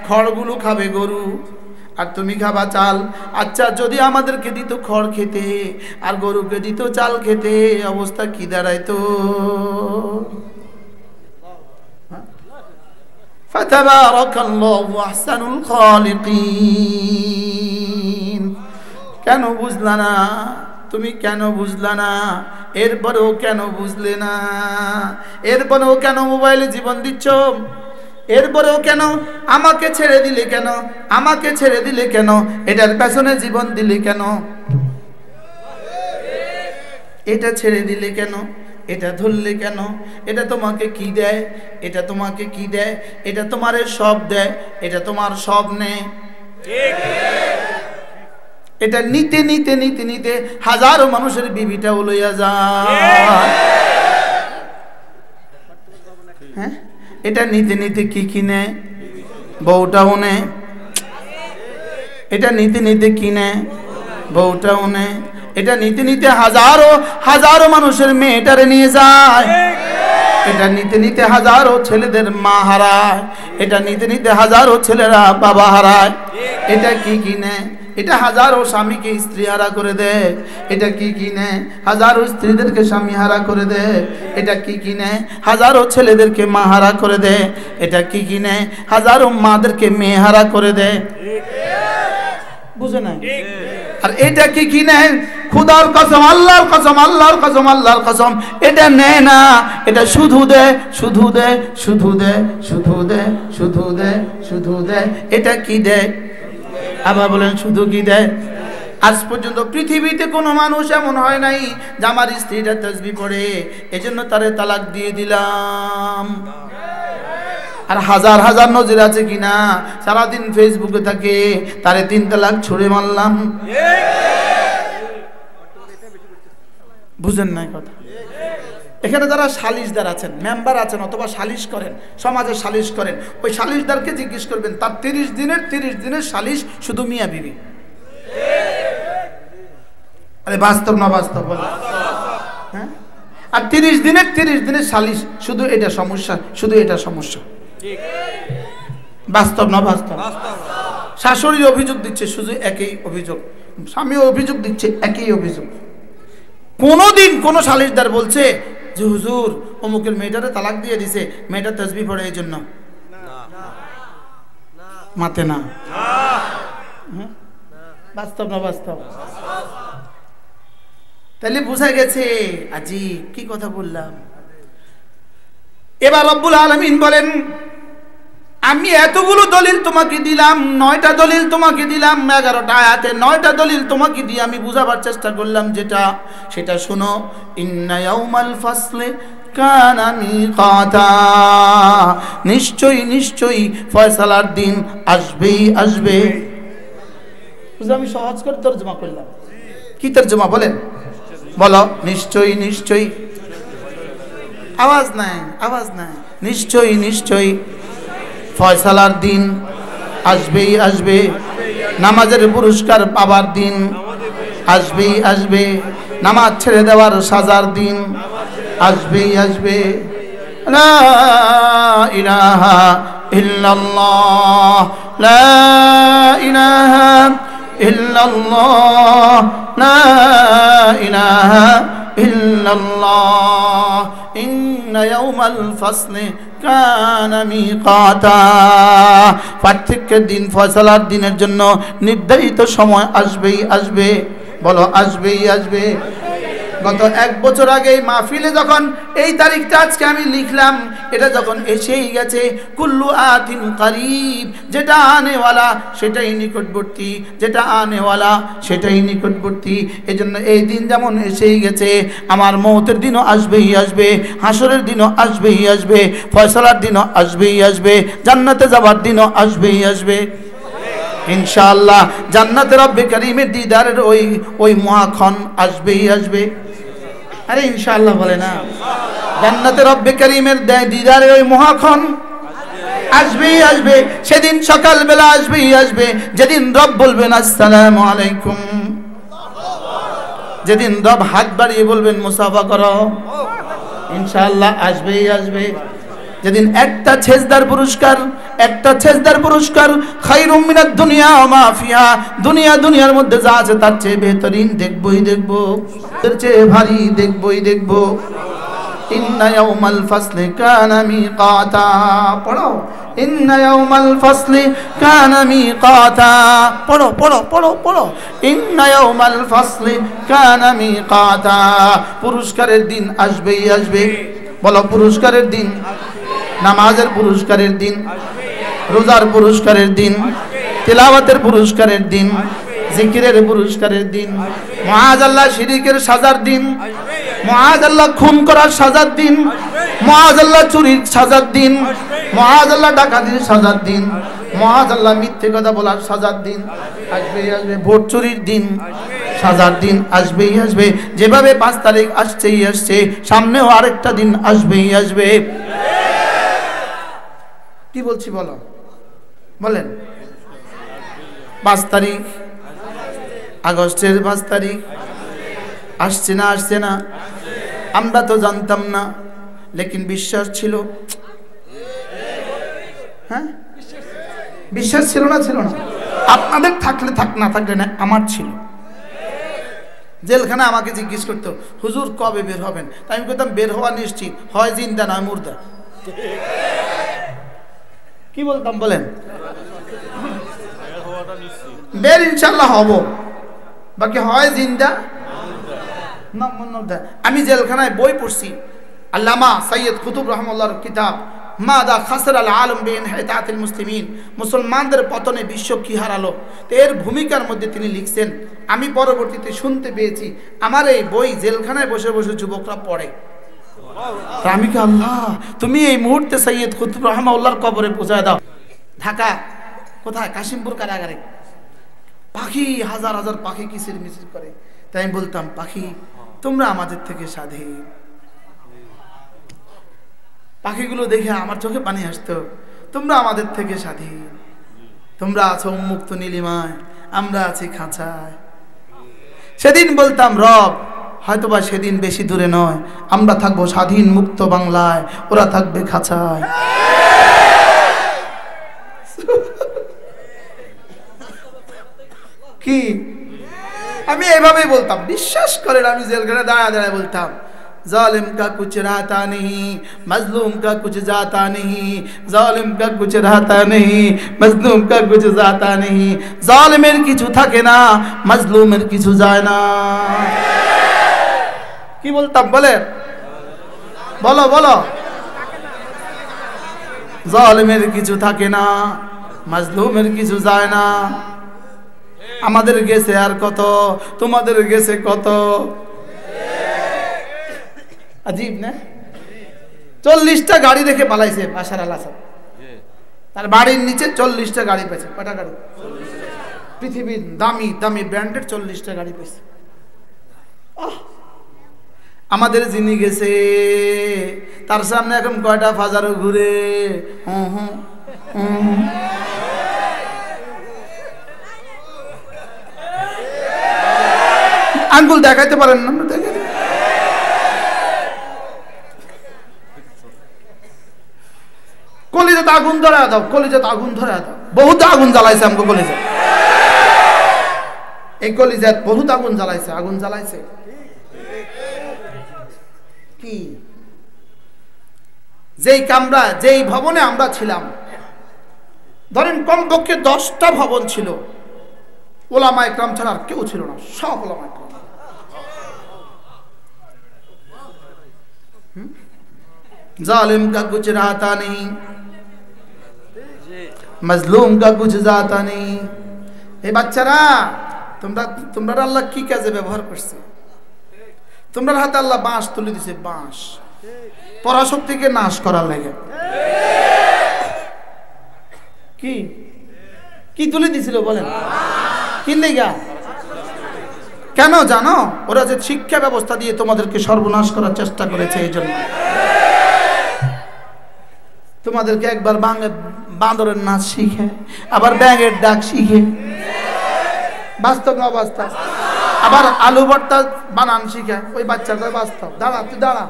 খড়গুলো খাবে গরু, আর তুমি খাবা চাল। আচ্ছা, যদি আমাদেরকে দিত খড় খেতে আর গরুকে দিত চাল খেতে, অবস্থা কি দাঁড়াইতো? ফাতাবারাকাল্লাহু আহসানুল খালিকিন। কেন বুঝলা না? তুমি কেন বুঝলা না? এরপরেও কেন বুঝলে না? এরপরেও কেন মোবাইলে জীবন দিচ্ছ? এরপরেও কেন আমাকে ছেড়ে দিলে? কেন আমাকে ছেড়ে দিলে? কেন এটার পেছনে জীবন দিলে? কেন এটা ছেড়ে দিলে? কেন এটা ধরলে? কেন এটা তোমাকে কি দেয়? এটা তোমাকে কি দেয়? এটা তোমারে সব দেয়, এটা তোমার সব নেয়। এটা নিতে নিতে নিতে নিতে হাজারো মানুষের বিবিটাও লইয়া যায়। হ্যাঁ, এটা নিতে নিতে কি কি নেয়? বউটাও নেয়। এটা নিতে নিতে কি নেয়? বউটাও নেয়। এটা নিতে নিতে হাজারো হাজারো মানুষের মেয়েটারে নিয়ে যায়। এটা নিতে নিতে হাজারো ছেলেদের মা হারায়। এটা নিতে নিতে হাজারো ছেলেরা বাবা হারায়। এটা কি কি নেয়? এটা হাজারো স্বামীকে স্ত্রী হারা করে দেয়। এটা কি কি নেয়? হাজারো স্ত্রীদেরকে স্বামী হারা করে দেয়। এটা কি কি নেয়? হাজারো ছেলেদেরকে মা হারা করে দেয়। এটা কি কি নেয়? হাজারো মাদেরকে মেয়ে হারা করে দেয়। বুঝে না? আর এটা কি কি নেয়? খুদার কসম, আল্লাহর কসম, আল্লাহর কসম, আল্লাহর কসম, এটা নেয় না। এটা শুধু দেয়, শুধু দেয়, শুধু দেয়, শুধু দেয়, শুধু দেয়, শুধু দেয়। এটা কি দেয়? আবার বলেন, শুধু কি দেয়? আজ পর্যন্ত পৃথিবীতে কোনো মানুষ এমন হয় নাই যে আমার স্ত্রীটা তাসবিহ পড়ে এজন্য তারে তালাক দিয়ে দিলাম। আর হাজার হাজার নজির আছে কিনা, সারাদিন ফেসবুকে থাকে, তারে 3 তালাক ছুড়ে মারলাম। বুঝেন নাই কথা? এখানে যারা সালিশদার আছেন, মেম্বার আছেন, অথবা সালিশ করেন, সমাজে সালিশ করেন, ওই সালিশদারকে জিজ্ঞেস করবেন তার 30 দিনের সালিশ শুধু মিয়া বিবি। আরে বাস্তব না বাস্তব বলে? হ্যাঁ, আর 30 দিনের সালিশ শুধু এটা সমস্যা, শুধু এটা সমস্যা। বাস্তব না বাস্তব? শাশুড়ি অভিযোগ দিচ্ছে শুধু একই অভিযোগ, স্বামী অভিযোগ দিচ্ছে একই অভিযোগ। কোনদিন কোন সালিশদার বলছে যে হুজুর অমুকের মেয়েটারে তালাক দিয়ে দিছে, মেয়েটা তাসবিহ পড়ে এই জন্য? মাতে না? বাস্তব না বাস্তব? তাহলে বোঝা গেছে আজীব কি কথা বললাম। এবার রব্বুল আলামিন বলেন, আমি এতগুলো দলিল তোমাকে দিলাম, 9টা দলিল তোমাকে দিলাম, 11টা আয়াতে 9টা দলিল তোমাকে দিয়ে আমি বুঝাবার চেষ্টা করলাম যেটা, সেটা শোনো। ইন্না ইয়াউমাল ফাসলি কানা মিকাতা, নিশ্চয়ই নিশ্চয়ই ফয়সালার দিন আসবেই আসবে। বুঝলে আমি সহজ করে তরজমা করলাম। কি তরজমা বলেন? বলো। নিশ্চয়ই নিশ্চয়ই, আওয়াজ নাই, আওয়াজ নাই। নিশ্চয়ই নিশ্চয়ই ফয়সালার দিন আসবেই আসবে, নামাজের পুরস্কার পাবার দিন আসবেই আসবে, নামাজ ছেড়ে দেওয়ার সাজার দিন আসবেই আসবে। লা ইলাহা ইল্লাল্লাহ, লা ইলাহা ইল্লাল্লাহ, লা ইলাহা ইল্লাল্লাহ। ইন্না ইয়াউমাল ফাসলি কানা মিকাতা, পার্থক্যের দিন, ফয়সালার দিনের জন্য নির্ধারিত সময় আসবেই আসবে। বলো আসবেই আসবে। গত 1 বছর আগে এই মাহফিলে যখন এই তারিখটা আজকে আমি লিখলাম, এটা যখন এসেই গেছে, কুল্লু আতিন কারিব, যেটা আনেওয়ালা সেটাই নিকটবর্তী, যেটা আনেওয়ালা সেটাই নিকটবর্তী। এজন্য এই দিন যেমন এসেই গেছে, আমার মওতের দিনও আসবেই আসবে, হাসরের দিনও আসবেই আসবে, ফয়সালার দিনও আসবেই আসবে, জান্নাতে যাবার দিনও আসবেই আসবে ইনশাআল্লাহ। জান্নাতে রব্বে কারীমের দিদারের ওই মহাক্ষণ আসবেই আসবে। আরে ইনশাআল্লাহ বলে না, জান্নাতে রব্বে কারীমের দিদারের ওই মহাক্ষণ আসবেই আসবে। সেদিন সকালবেলা আসবেই আসবে, যেদিন রব বলবেন আসসালামু আলাইকুম, যেদিন রব হাত বাড়িয়ে বলবেন মুসাফা করো, ইনশাআল্লাহ আসবেই আসবে। যেদিন একটা সেজদার পুরস্কার খায়রুম মিনাদ দুনিয়া ওয়া মা ফিহা, দুনিয়ার মধ্যে যা আছে তার চেয়ে বেহতরিন দেখবই তার চেয়ে ভারী দেখবো। ইন্না ইয়াউমাল ফাসলি কানা মিকাতা, পড়ো ইন্না ইয়াউমাল ফাসলি কানা মিকাতা, পড়ো ইন্না ইয়াউমাল ফাসলি কানা মিকাতা। পুরস্কারের দিন আসবেই আসবে। বলো পুরস্কারের দিন, নামাজের পুরস্কারের দিন, রোজার পুরস্কারের দিন, তিলাওয়াতের পুরস্কারের দিন, জিকিরের পুরস্কারের দিন, মুআযাল্লাহ শিরকের সাজার দিন, মুআযাল্লাহ খুন করার সাজার দিন, মুআযাল্লাহ চুরির সাজার দিন, মুআযাল্লাহ ডাকাতির সাজার দিন, মুআযাল্লাহ মিথ্যে কথা বলার সাজার দিন আসবেই আসবে। ভোট চুরির দিন, সাজার দিন আসবেই আসবে। যেভাবে 5 তারিখ আসছেই আসছে, সামনেও আরেকটা দিন আসবেই আসবে। কি বলছি বলেন 5 তারিখ, আগস্টের 5 তারিখ আসছে না? আমরা তো জানতাম না, লেকিন বিশ্বাস ছিল। হ্যাঁ, বিশ্বাস ছিল না? আপনাদের থাকলে থাক, না থাকলে না, আমার ছিল। জেলখানে আমাকে জিজ্ঞেস করতো, হুজুর কবে বের হবেন? তাই আমি বলতাম বের হওয়া নিশ্চিত, হয় জিন্দা না মুর্দা। কি বলতাম বলেন? বের ইনশাল্লাহ হব, বাকি হয় জিন্দা না মুর্দা। আমি জেলখানায় বই পড়ছি, আল্লামা সৈয়দ কুতুব রহমাতুল্লাহর কিতাব মাদা খাসর আল আলম বিইনহিতাতিল মুসলিমিন, মুসলমানদের পতনে বিশ্ব কি হারালো, এর ভূমিকার মধ্যে তিনি লিখছেন। আমি পরবর্তীতে শুনতে পেয়েছি আমার এই বই জেলখানায় বসে বসে যুবকরা পড়ে। আমি কি আল্লাহ, তুমি এই মুহূর্তে সৈয়দ কুতুব রহমাতুল্লাহর কবরে পৌঁছায় দাও। ঢাকা কোথায়? কাশিমপুর কারাগারে পাখি, হাজার পাখি কিচির মিচির করে। তাই আমি বলতাম, পাখি তোমরা আমাদের থেকে স্বাধীন। পাখিগুলো দেখে আমার চোখে পানি আসতো, তোমরা আমাদের থেকে স্বাধীন, তোমরা আছো উন্মুক্ত নীলিমায়, আমরা আছি খাঁচায়। সেদিন বলতাম রব, হয়তোবা সেদিন বেশি দূরে নয়, আমরা থাকবো স্বাধীন মুক্ত বাংলায়, ওরা থাকবে খাঁচায়। কি আমি এইভাবেই বলতাম, বিশ্বাস করেন। আমি জেলখানে দাঁড়ায় বলতাম, जालिम का कुछ रहता नहीं, मजलूम का कुछ जाता नहीं, जालिम का कुछ रहता नहीं, मजलूम का कुछ जाता नहीं। जालिमेर किछु থাকে না, মজলুমের কিছু যায় না। কি বলতাম বলো জালিমের কিছু থাকে না, মজলুমের কিছু যায় না। আমাদের গেছে আর কত, তোমাদের গেছে কত। अजीब ना, 40টা গাড়ি রেখে পালাইছে বাশার আল আসাদ। তার বাড়ির নিচে 40টা গাড়ি পেয়েছে। কটা গাড়ি? পৃথিবীর দামি দামি ব্র্যান্ডেড 40টা গাড়ি পেয়েছে। আমাদের যিনি গেছে তার সামনে এখন কয়টা ফাজারও ঘুরে। আঙ্গুল দেখাইতে পারেন না? কলিজাতে আগুন ধরে দাও, কলিজাতে আগুন ধরে দাও। বহুত আগুন জ্বালাইছে আমাকে কলিজা, এই কলিজাত বহুত আগুন জ্বালাইছে। কি যেই কামরা, যেই ভবনে আমরা ছিলাম, ধরেন কমপক্ষে 10টা ভবন ছিল, ওলামা একরাম ছাড়া আর কেউ ছিল না, সব ওলামা একরাম। जालिम का कुछ रहता नहीं, मजलूम का कुछ जाता नहीं। এই বাচ্চারা তোমরা আল্লাহ কি কাজে ব্যবহার করছে? তোমরা হাতে আল্লাহ বাঁশ তুলে দিছে, বাঁশ পরাশক্তিকে নাশ করার লাগে। কি কি তুলে দিছিল বলেন? কি লেগা? কেন জানো? ওরা যে শিক্ষা ব্যবস্থা দিয়ে তোমাদেরকে সর্বনাশ করার চেষ্টা করেছে, এই জন্য তোমাদেরকে একবার বাঁদরের নাচ শিখে, আবার ব্যাঙের ডাক শিখে, বাস্তব না বাস্তব, আবার আলু ভর্তা বানান শিখে। ওই বাচ্চাটা বাস্তব। দাঁড়া, তুই দাঁড়া।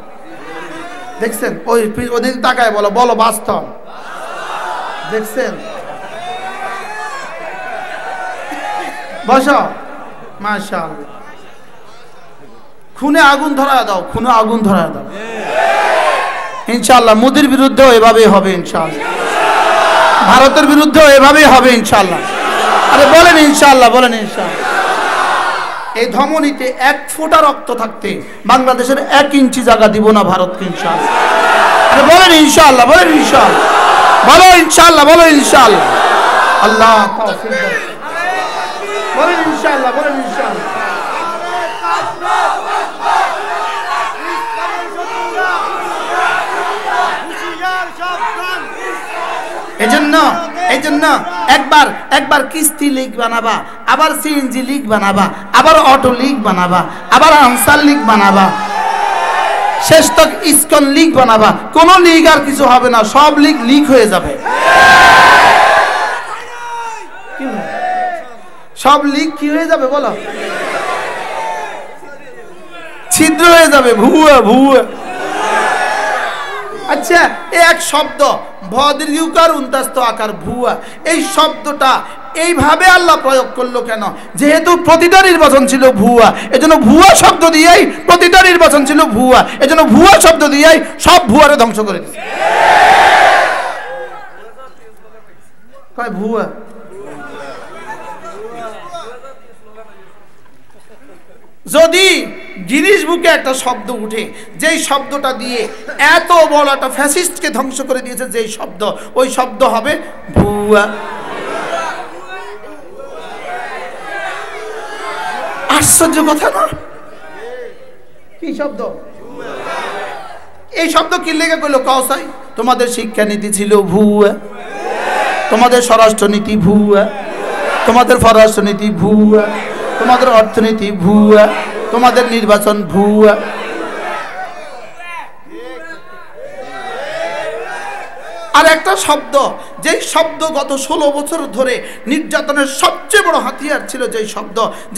দেখছেন? ওদিকে তাকায় বলো, বলো বাস্তব। দেখছেন? বসো। মাশাআল্লাহ। খুনে আগুন ধরা দাও, খুনে আগুন ধরা দাও। ইনশাআল্লাহ মোদির বিরুদ্ধেও এভাবেই হবে ইনশাআল্লাহ, ভারতের বিরুদ্ধেও এভাবেই হবে ইনশাআল্লাহ। আরে বলেন ইনশাআল্লাহ, বলেন ইনশাআল্লাহ। এই ধমনীতে 1 ফোঁটা রক্ত থাকতে বাংলাদেশের 1 ইঞ্চি জায়গা দিব না ভারতকে ইনশাআল্লাহ। আরে বলেন ইনশাআল্লাহ, বলেন ইনশাআল্লাহ, বলো ইনশাআল্লাহ, বলো ইনশাআল্লাহ। আল্লাহ তাওফিক দেন। বলেন ইনশাআল্লাহ, বলেন ইনশাআল্লাহ। এই জন্য একবার কিস্তি লিগ বানাবা, আবার সিএনজি লিগ বানাবা, আবার অটো লিগ বানাবা, আবার আনসার লিগ বানাবা, শেষ তক ইসকন লিগ বানাবা। কোন লিগ আর কিছু হবে না, সব লিগ লিক হয়ে যাবে। সব লিগ কি হয়ে যাবে বলো? ছিদ্র হয়ে যাবে, ভুয়া ভুয়া। আচ্ছা, এক শব্দ ভদীর্ঘকার উন্তাস্ত আকার ভুয়া, এই শব্দটা এইভাবে আল্লাহ প্রয়োগ করলো কেন? যেহেতু প্রতিটা নির্বাচন ছিল ভুয়া, এজন্য ভুয়া শব্দ দিয়েই প্রতিটা নির্বাচন ছিল ভুয়া, এজন্য ভুয়া শব্দ দিয়েই সব ভুয়ারে ধ্বংস করে দিয়েছে। কয় ভুয়া। যদি গিরিশ বুকে একটা শব্দ উঠে, যেই শব্দটা দিয়ে এত বড় একটা ফ্যাসিস্টকে ধ্বংস করে দিয়েছে, যেই শব্দ, ওই শব্দ হবে ভুয়া। আশ্চর্য কথা না? কি শব্দ? এই শব্দ কি লেগে করলো? কসাই তোমাদের শিক্ষানীতি ছিল ভুয়া, তোমাদের স্বরাষ্ট্রনীতি ভুয়া, তোমাদের পররাষ্ট্রনীতি ভুয়া, তোমাদের অর্থনীতি ভুয়া, তোমাদের নির্বাচন ভুয়া। আর একটা শব্দ, যেই শব্দ গত 16 বছর ধরে নির্যাতনের সবচেয়ে বড় হাতিয়ার ছিল,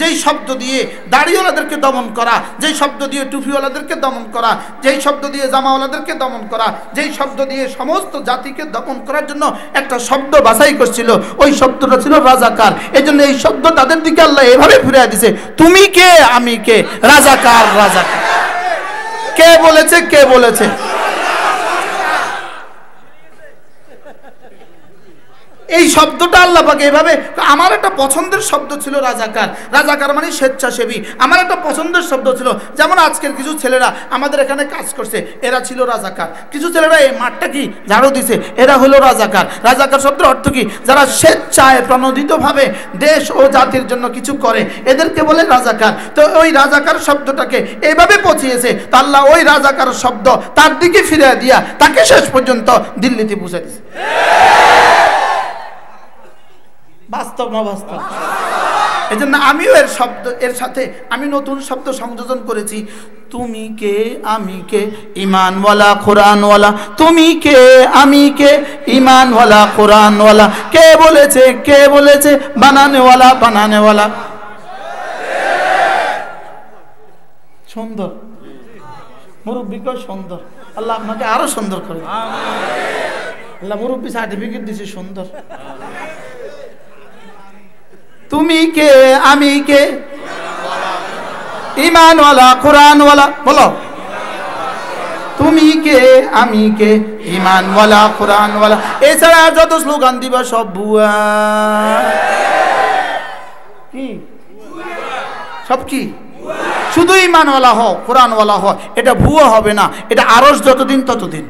যেই শব্দ দিয়ে দাড়িওয়ালাদেরকে দমন করা, যেই শব্দ দিয়ে টুপিওয়ালাদেরকে দমন করা, যেই শব্দ দিয়ে জামাওয়ালাদেরকে দমন করা, যেই শব্দ দিয়ে সমস্ত জাতিকে দমন করার জন্য একটা শব্দ বাছাই করছিল, ওই শব্দটা ছিল রাজাকার। এই জন্য এই শব্দ তাদের দিকে আল্লাহ এভাবে ফিরিয়ে দিছে, তুমি কে আমি কে, রাজাকার রাজাকার। কে বলেছে? কে বলেছে? এই শব্দটা আল্লাহ পাক এইভাবে, আমার একটা পছন্দের শব্দ ছিল রাজাকার। রাজাকার মানে স্বেচ্ছাসেবী। আমার একটা পছন্দের শব্দ ছিল, যেমন আজকের কিছু ছেলেরা আমাদের এখানে কাজ করছে, এরা ছিল রাজাকার। কিছু ছেলেরা এই মাঠটা কি ঝাড়ু দিছে, এরা হলো রাজাকার। রাজাকার শব্দের অর্থ কি? যারা স্বেচ্ছায় প্রণোদিতভাবে দেশ ও জাতির জন্য কিছু করে, এদেরকে বলে রাজাকার। তো ওই রাজাকার শব্দটাকে এইভাবে পচিয়েছে, তা আল্লাহ ওই রাজাকার শব্দ তার দিকে ফিরে দিয়া তাকে শেষ পর্যন্ত দিল্লিতে পৌঁছে দিয়েছে। বাস্তব না বাস্তব? এই জন্য আমিও এর সাথে আমি নতুন শব্দ সংযোজন করেছি। তুমি কে আমি কে, ইমানওয়ালা কোরআনওয়ালা। তুমি কে আমি কে, ইমানওয়ালা কোরআনওয়ালা। কে বলেছে? কে বলেছে? বানানেওয়ালা বানানেওয়ালা। সুন্দর মুরব্বীকে সুন্দর, আল্লাহ আপনাকে আরো সুন্দর করে। আল্লাহ মুরব্বী সার্টিফিকেট দিছে সুন্দর। তুমি কে আমি কে, ইমানওয়ালা কোরআনওয়ালা। বলো, তুমি কে আমি কে, ইমানওয়ালা কোরআনওয়ালা। এছাড়া যত স্লোগান দিবা সব ভুয়া। কি কি সব কি শুধু ঈমানওয়ালা হও, কোরআনওয়ালা হও, এটা ভুয়া হবে না, এটা আরশ যতদিন ততদিন।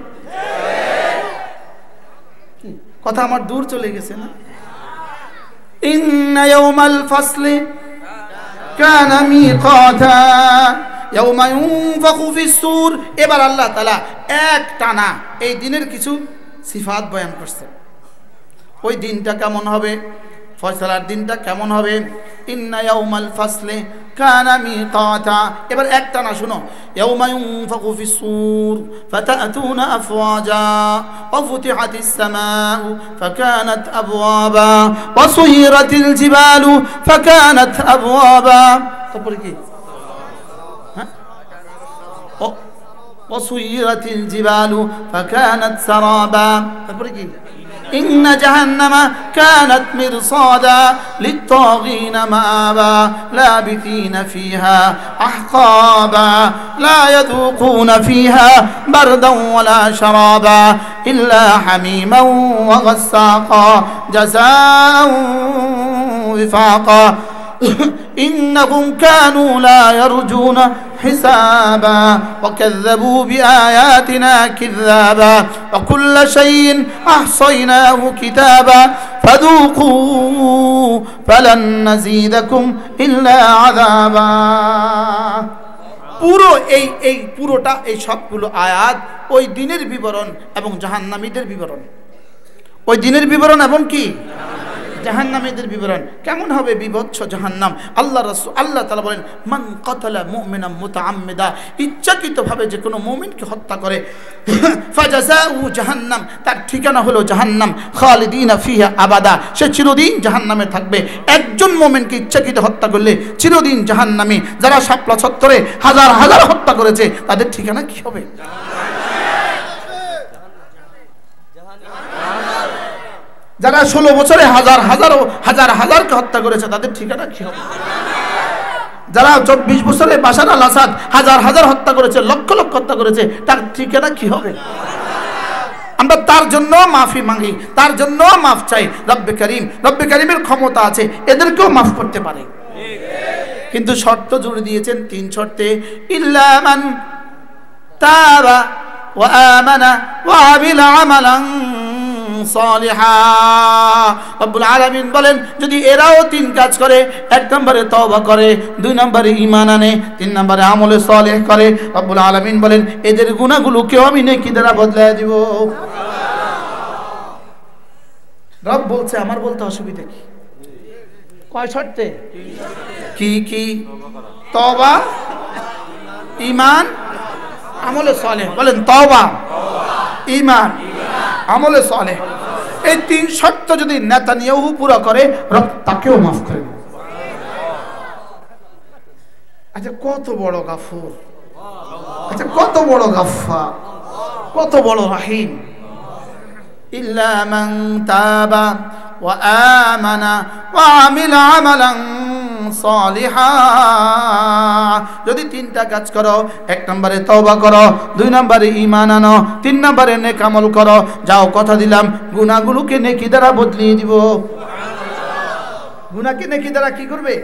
কথা আমার দূর চলে গেছে না? ইন্না ইয়াউমাল ফাসলি কানা মিকাতা ইয়াউমা ইউনফাখু ফিস-সূর। এবার আল্লাহ তাআলা এক টানা এই দিনের কিছু সিফাত বয়ান করছেন। ওই দিনটা কেমন হবে, ফয়সালার দিনটা কেমন হবে। ইন্না ইয়াউমাল ফাসলি কানা মিকাতা, এবার এক টানা শুনো। ইয়াউমা ইউনফাখু ফিস-সূর ফাতাতুনা আফওয়াজা ওয়া ফুতিহাতিস সামাউ ফাকানাত আবওয়াবা ওয়া সুয়িরাতিল জিবালু ফাকানাত আবওয়াবা। তারপরে কি? وسيرت الجبال فكانت سرابا. إن جهنم كانت مرصادا للطاغين مآبا لابثين فيها أحقابا لا يذوقون فيها بردا ولا شرابا إلا حميما وغساقا جزاء وفاقا إنهم كانوا لا يرجون حسابا وكذبوا بآياتنا كذابا وكل شيء أحصيناه كتابا فذوقوا فلن نزيدكم إلا عذابا. পুরো এই পুরোটা এই সবগুলো আয়াত ওই দিনের বিবরণ এবং জাহান্নামীদের বিবরণ। ওই দিনের বিবরণ এবং কি জাহান্নামীদের বিবরণ। কেমন হবে বিভৎস জাহান্নাম। আল্লাহ তাআলা বলেন, মান কাতালা মুমিনান মুতাআম্মিদা, ইচ্ছাকৃতভাবে যে কোনো মুমিনকে হত্যা করে, ফাজাযাউ জাহান্নাম, তার ঠিকানা হলো জাহান্নাম, খালিদিনা ফিহা আবাদা, সে চিরদিন জাহান্নামে থাকবে। একজন মুমিনকে ইচ্ছাকৃত হত্যা করলে চিরদিন জাহান্নামী। যারা শাপলা চত্বরে হাজার হাজার হত্যা করেছে তাদের ঠিকানা কি হবে? যারা 16 বছরে হাজার হাজারকে হত্যা করেছে তাদের ঠিকানা কি হবে? যারা 24 বছরে বাশার আল আসাদ হাজার হত্যা করেছে, লক্ষ হত্যা করেছে, তার ঠিকানা কি হবে? আমরা তার জন্য মাফি মাগি, তার জন্য মাফ চাই। রব্বে কারীমের ক্ষমতা আছে, এদেরকেও মাফ করতে পারে। কিন্তু শর্ত জুড়ে দিয়েছেন 3 শর্তে। ইল্লা মান তাবা ওয়া আমানা ওয়া আমিলা আমালান সালিহা। রব্বুল আলামিন বলেন, যদি এরাও 3 কাজ করে, 1 নম্বরে তওবা করে, 2 নম্বরে ঈমান আনে, 3 নম্বরে আমলে সালেহ করে, রব্বুল আলামিন বলেন এদের গুনাহগুলোকেও আমি নেকি দ্বারা বদলায় দিব। রব বলছে, আমার বলতে অসুবিধা কি? কয় শর্তে? কি? তওবা, ঈমান, আমলে সালেহ। বলেন তওবা, ঈমান, আমলে সালেহ। এই 3 শর্ত যদি নেতানিয়াহু পুরো করে, রব তাকেও মাফ করে দেবে। আচ্ছা কত বড় গাফুর, আচ্ছা কত বড় গাফফার, কত বড় রহিম। ইল্লা মান তাবা ওয়া আমানা ওয়া আমিলা আমালান সালিহা। যদি 3টা কাজ করো, 1 নম্বরে তওবা করো, 2 নম্বরে ঈমান আনো, 3 নম্বরে নেক আমল করো, যাও কথা দিলাম গুনাহগুলোকে নেকি দ্বারা বদলিয়ে দিব। গুনাহকে নেকি দ্বারা কি করবে?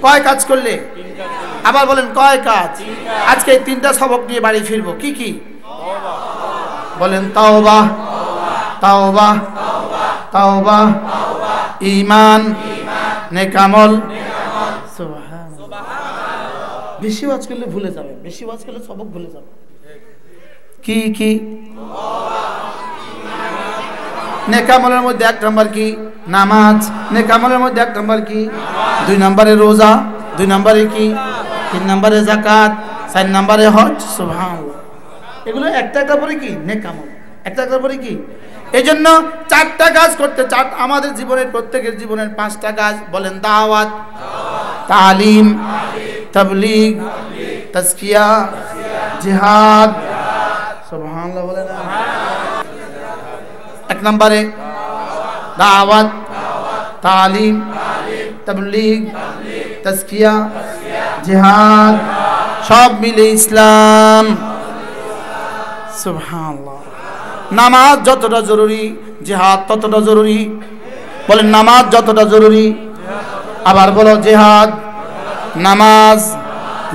কয় কাজ করলে? আবার বলেন কয় কাজ? আজকে এই 3টা সবক নিয়ে বাড়ি ফিরবো। কি? বলেন তাওবা, তাওবা, তাওবা, ঈমান, নেক আমল। বেশি ওয়াজ করলে ভুলে যাবে, বেশি ওয়াজ করলে সবক ভুলে যাবে। কি? নেক আমলের মধ্যে 1 নম্বর কি? নামাজ। নেক আমলের মধ্যে 1 নম্বর কি? 2 নম্বরে রোজা, 2 নম্বরে কি? 3 নম্বরে যাকাত, 4 নম্বরে হজ। সুবহানাল্লাহ। এগুলো একটা পরে কি? নেক আমল। একটা পরে কি? এই জন্য 4টা কাজ করতে, আমাদের জীবনের প্রত্যেকের জীবনের 5টা কাজ। বলেন দাওয়াত, তালিম, তাবলীগ, তাজকিয়া, জিহাদ। সুবহানাল্লাহ বলেন। 1 নম্বরে দাওয়াত, তালিম, তাবলীগ, তাজকিয়া, জিহাদ, সব মিলে ইসলাম। সুবহানাল্লাহ। নামাজ যতটা জরুরি, জিহাদ ততটা জরুরি। বলেন নামাজ যতটা জরুরি, আবার বলো জিহাদ, নামাজ,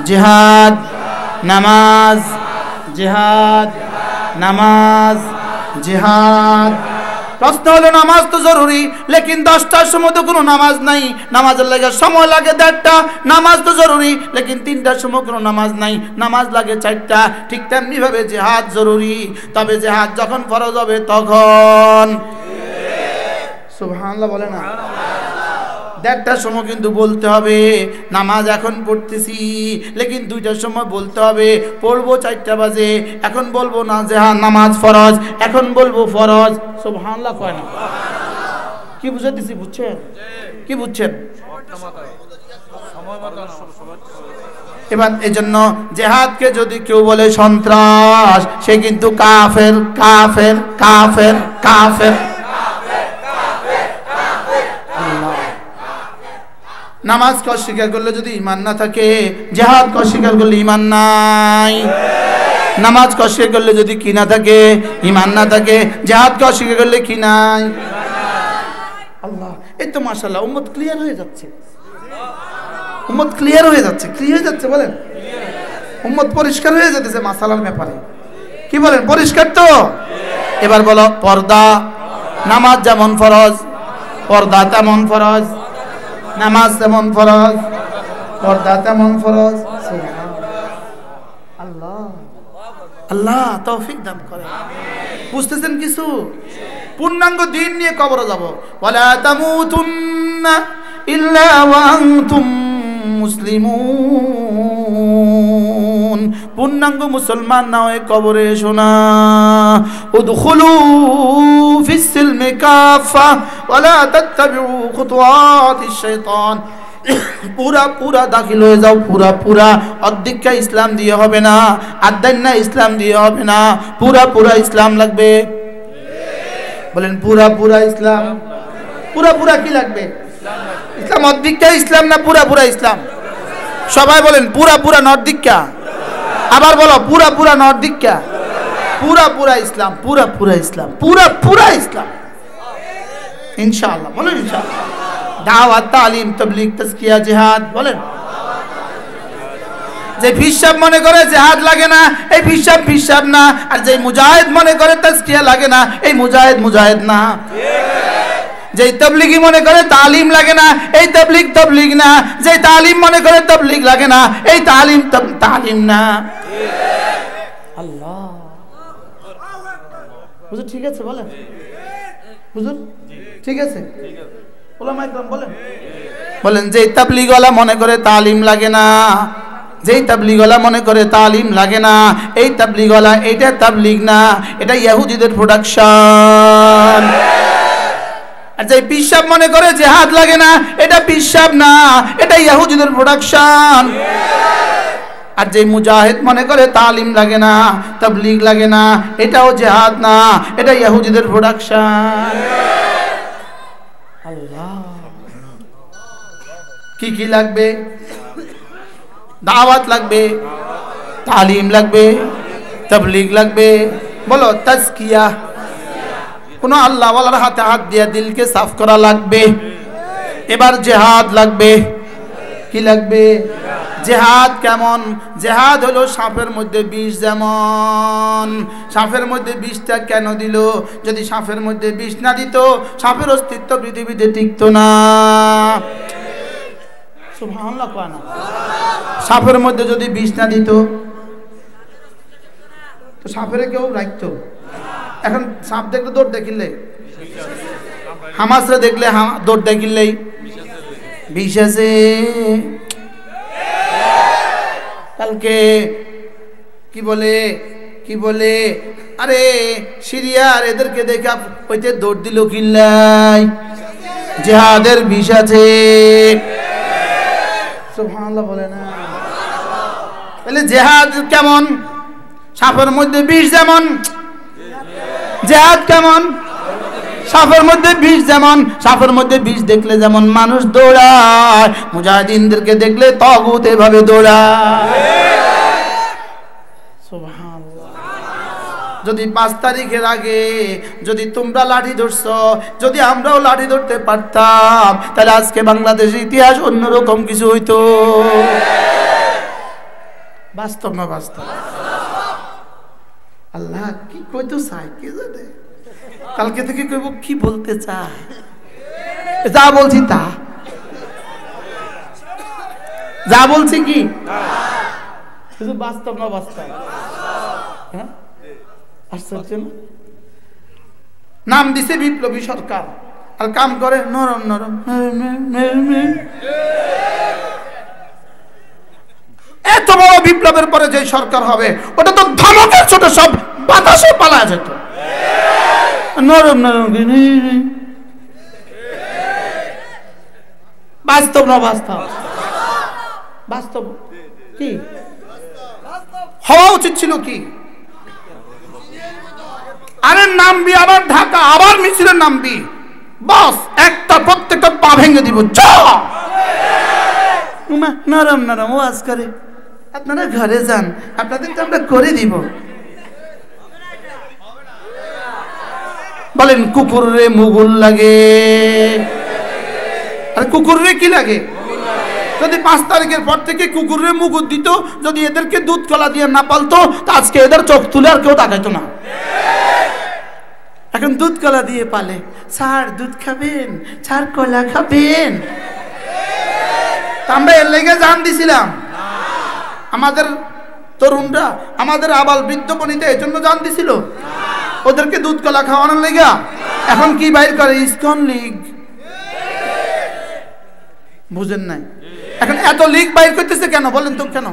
জিহাদ, নামাজ, জিহাদ, নামাজ, জিহাদ। প্রশ্ন হলো নামাজ তো জরুরি, লেকিন 10টার সময় তো কোনো নামাজ নাই, নামাজের লাগে সময় লাগে 1.5টা। নামাজ তো জরুরি, লেকিন 3টার সময় কোনো নামাজ নাই, নামাজ লাগে 4টা। ঠিক তেমনি ভাবে জিহাদ জরুরি, তবে জিহাদ যখন ফরজ হবে তখন। সুবহানাল্লাহ বলে না? 1.5টার সময় কিন্তু বলতে হবে নামাজ এখন পড়তেছি, লেকিন 2টার সময় বলতে হবে পড়বো 4টা বাজে, এখন বলবো না যে হ্যাঁ নামাজ ফরজ, এখন বলবো ফরজ। সুবহানাল্লাহ কয় না? কি বুঝাইতেছি? বুঝছেন? কি বুঝছেন? এবার এই জন্য জেহাদকে যদি কেউ বলে সন্ত্রাস, সে কিন্তু কাফের, কাফের, কাফের, কাফের। নামাজকে অস্বীকার করলে যদি ঈমান না থাকে, জিহাদকে অস্বীকার করলে ঈমান নাই। নামাজকে অস্বীকার করলে যদি কি না থাকে, ঈমান না থাকে, জিহাদকে অস্বীকার করলে কি নাই? আল্লাহ, এই তো মাশাআল্লাহ উম্মত ক্লিয়ার হয়ে যাচ্ছে, উম্মত ক্লিয়ার হয়ে যাচ্ছে। ক্লিয়ার হয়ে যাচ্ছে বলেন? উম্মত পরিষ্কার হয়ে যেতেছে মাসালার ব্যাপারে। কি বলেন? পরিষ্কার তো? এবার বলো পর্দা। নামাজ যেমন ফরজ, পর্দা তেমন ফরজ। নামাজ তেমন ফরজ, পর্দা তেমন ফরজ। আল্লাহ আল্লাহ তৌফিক দান করে। বুঝতেছেন কিছু? পূর্ণাঙ্গ দিন নিয়ে কবরে যাব। ওয়ালা তামুতুন্না ইল্লা ওয়া আনতুম মুসলিমুন। পূর্ণাঙ্গ মুসলমান না হয়ে কবরে এসো না। উদখুলু ফিস সিলমি কাফা ওয়ালা তাত্তাবিউ খুতুওয়াতিশ শাইতান। পুরা পুরা দাখিল হয়ে যাও, পুরা পুরা। অর্ধেকটা ইসলাম দিয়ে হবে না, আদান্না ইসলাম দিয়ে হবে না, পুরা পুরা ইসলাম লাগবে। বলেন পুরা পুরা ইসলাম। পুরা পুরা কি লাগবে? ইসলাম। অর্ধেকটা ইসলাম না পুরা পুরা ইসলাম? সবাই বলেন পুরা পুরা নর্দিকা। আবার বলো পুরা পুরা নর্দিকা। পুরা পুরা ইসলাম, পুরা পুরা ইসলাম, পুরা পুরা ইসলাম ইনশাআল্লাহ। বলেন ইনশাআল্লাহ। দাওয়াত, তালিম, তাবলীগ, তাজকিয়া, জিহাদ। বলেন। যে ফিসাব মনে করে জিহাদ লাগে না, এই ফিসাব ফিসাব না। আর যে মুজাহিদ মনে করে তাজকিয়া লাগে না, এই মুজাহিদ মুজাহিদ না। যে তাবলীগী মনে করে তালিম লাগে না, এই তাবলীগ তাবলীগ না। যে তালিম মনে করে তাবলীগ লাগে না, এই তালিম তালিম না। আল্লাহ হুজুর ঠিক আছে বলেন? হুজুর ঠিক আছে? ওলামা ইকরাম বলেন। বলেন যে তাবলীগওয়ালা মনে করে তালিম লাগে না, যেই তাবলীগওয়ালা মনে করে তালিম লাগে না, এই তাবলীগওয়ালা, এটা তাবলীগ না, এটা ইহুদিদের প্রোডাকশন। আর যে পিসাব মনে করে জিহাদ লাগে না, এটা পিসাব না, এটা ইহুদিদের প্রোডাকশন। আর যে মুজাহিদ মনে করে তালিম লাগে না, তাবলীগ লাগে না, এটাও জিহাদ না, এটা ইহুদিদের প্রোডাকশন। আল্লাহ কি কি লাগবে? দাওয়াত লাগবে, তালিম লাগবে, তাবলীগ লাগবে। বলো তাজকিয়া। কোন আল্লাহ ওয়ালার হাতে হাত দিয়া দিলকে সাফ করা লাগবে। এবার জিহাদ লাগবে। কি লাগবে? জিহাদ কেমন? জিহাদ হলো সাপের মধ্যে বিষ। যেমন সাপের মধ্যে বিষটা কেন দিল? যদি সাপের মধ্যে বিষ না দিত, সাপের অস্তিত্ব পৃথিবীতে টিকতো না। সুবহানাল্লাহ কয় না? সাপের মধ্যে যদি বিষ না দিত তো সাপের কেউ রাখতো? এখন সাপ দেখলে দৌড় দেখিলে, হামাসরা দেখলে দৌড় দেখিলেই বিষ আছে। কালকে কি বলে কি বলে আরে সিরিয়ার এদেরকে দেখে ওইতে দৌড় দিল কিল্লাই, জিহাদের বিষ আছে। সুবহানাল্লাহ বলে না? তাহলে জিহাদ কেমন? সাপের মধ্যে বিষ যেমন, জিহাদ কেমন? সাপের মধ্যে বিষ যেমন। সাপের মধ্যে বিষ দেখলে যেমন মানুষ দৌড়ায়, মুজাহিদিনদেরকে দেখলে তাগুত এভাবে দৌড়ায়। সুবহানাল্লাহ। যদি 5 তারিখের আগে যদি তোমরা লাঠি ধরছো, যদি আমরাও লাঠি ধরতে পারতাম, তাহলে আজকে বাংলাদেশের ইতিহাস অন্যরকম কিছু হইতো। বাস্তব না বাস্তব? আল্লাহ কি কইতো চাই কি জানে, কালকে থেকে কইব কি বলতে চায়, যা বলছি তা, যা বলছি কি শুধু বাস্তব না বাস্তব? হ্যাঁ, আশ্চর্য না? নাম দিছে বিপ্লবী সরকার, আর কাম করে নরম নরম। এত বড় বিপ্লবের পরে যে সরকার হবে, ওটা তো ধমকের ছোট, সব বাতাসে পালা যেত। নরম নরম, বাস্তব না বাস্তব? বাস্তব কি হওয়া উচিত ছিল কি? আরে নামবি, আবার ঢাকা, আবার মিছিলের নামবি, বস একটা প্রত্যেকটা পা ভেঙে দিব। নরম নরম ওয়াজ করে, আপনারা ঘরে যান, আপনাদের তো আমরা করে দিব। বলেন কুকুর রে মুগুল লাগে, আর কুকুর রে কি লাগে? যদি 5 তারিখের পর থেকে কুকুরের মুগুর দিত, যদি এদেরকে দুধ কলা দিয়ে না পালতো, তা আজকে এদের চোখ তুলে আর কেউ তাকাইতো না। এখন দুধ কলা দিয়ে পালে। স্যার দুধ খাবেন, স্যার কলা খাবেন। আমরা এর লেগে জান দিছিলাম, আমাদের তরুণরা, আমাদের আবাল বৃদ্ধ বনিতা এর জন্য জান দিছিল, ওদেরকে দুধ কলা খাওয়ানোর লেগা। এখন কি বাইর করে? ইসকন লীগ। বুঝেন নাই? এখন এত লীগ বাইর করতেছে কেন বলেন তো? কেন?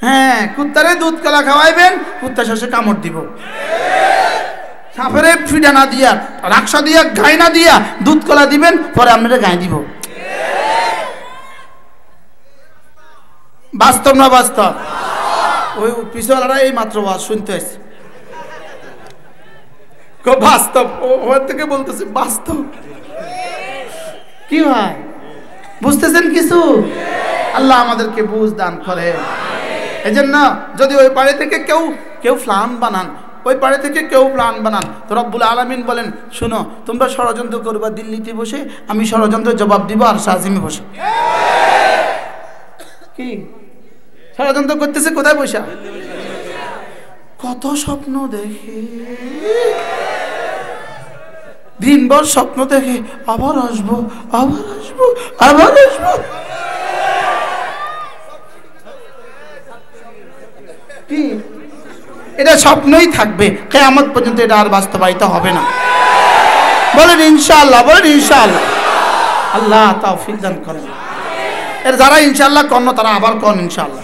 হ্যাঁ, কুত্তারে দুধ কলা খাওয়াইবেন, কুত্তা শেষে কামড় দিব। সাপেরে ফিডা না দিয়া, রাক্সা দিয়া, গায়ে না দিয়া দুধ কলা দিবেন, পরে আপনারা গায়ে দিব। বাস্তব না বাস্তব? ওই পিছওয়ালারা এই মাত্র ওয়াজ শুনতে আসছে, বাস্তব ওর থেকে বলতেছে বাস্তব। কি ভাই বুঝতেছেন কিছু? আল্লাহ আমাদেরকে বুঝ দান করে। এই জন্য যদি ওই পাড়ে থেকে কেউ প্ল্যান বানান, ওই পাড়ে থেকে কেউ প্ল্যান বানান, তো রব্বুল আলামিন বলেন, শুনো তোমরা ষড়যন্ত্র করবা দিল্লিতে বসে, আমি ষড়যন্ত্রের জবাব দিব আর শাহজিমে বসে। কি ষড়যন্ত্র করতেছে? কোথায় বসে? কত স্বপ্ন দেখে, দিনভর স্বপ্ন দেখে, আবার আসবো, আবার আসবো, আবার আসবো। কি এটা স্বপ্নই থাকবে কিয়ামত পর্যন্ত, এটা আর বাস্তবায়িত হবে না। বলেন ইনশাআল্লাহ, বলেন ইনশাআল্লাহ। আল্লাহ তৌফিক দান করেন। এর যারা ইনশাআল্লাহ কর্ণ, তারা আবার কন ইনশাআল্লাহ,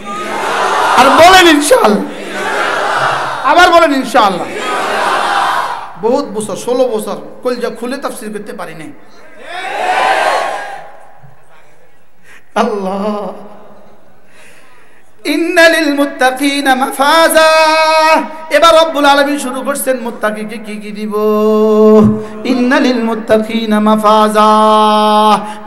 আর বলেন ইনশাআল্লাহ, আবার বলেন ইনশাআল্লাহ। বহুত বছর, 16 বছর কলজা খুলে তাফসীর করতে পারি নাই। আল্লাহ, ইন্নালিল মুত্তাকিনা মাফাজা। এবার রব্বুল আলামিন শুরু করছেন মুত্তাকিকে কি কি দিব। ইন্নালিল মুত্তাকিনা মাফাজা,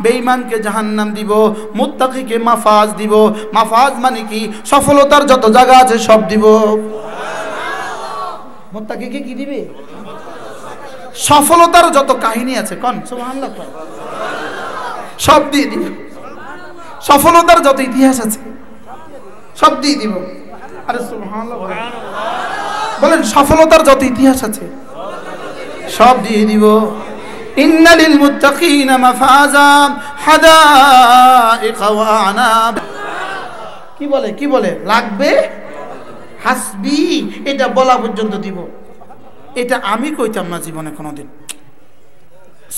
বেঈমানকে জাহান্নাম দিব, মুত্তাকিকে মাফাজ দিব। মাফাজ মানে কি? সফলতার যত জায়গা আছে সব দিব। মুত্তাকিকে কি দিবে? সফলতার যত কাহিনী আছে, কোন সুবহানাল্লাহ, সব দিয়ে দিব। সফলতার যত ইতিহাস আছে সব দিয়ে দিব। আরে সুবহানাল্লাহ বলেন, সফলতার যত ইতিহাস আছে সব দিয়ে দিব। ইন্নালিল মুত্তাকিনা মাফাজা হাদাইকা ওয়া আনাব। কি বলে? কি বলে? লাগবে হাসবি, এটা বলা পর্যন্ত দিব। এটা আমি কইতাম না জীবনে কোনোদিন।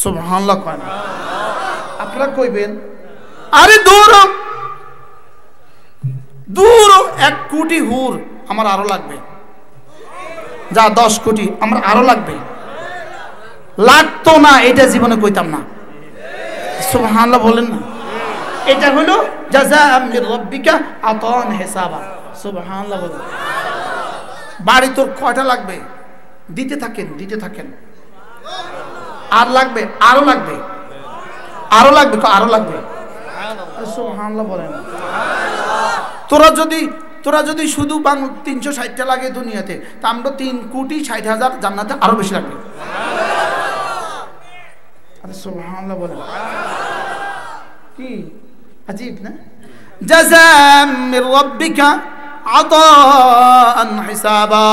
সুবহানাল্লাহ কয় না? আপনারা কইবেন আরে দূর দূর 1 কোটি হুর আমার আরো লাগবে, যা 10 কোটি আমার আরো লাগবে। লাগতো না, এটা জীবনে কইতাম না। সুবহানাল্লাহ বলেন না? এটা হলো জাযাআম মির রাব্বিকা আতান হিসাবা। সুবহানাল্লাহ বলেন। বাড়ি তোর কয়টা লাগবে? দিতে থাকেন, দিতে থাকেন। আর লাগবে, আরো লাগবে, আরো লাগবে, আরো লাগবে। সুবহানাল্লাহ বলেন। তোরা যদি তোরা যদি শুধু 360টা লাগে দুনিয়াতে, তা আমরা 3,60,000 জান্নাতে আরো বেশি লাগবে। আরে সুবহানাল্লাহ বলে কি আজীব না? জাযাম মির রাব্বিকা আতাআন হিসাবা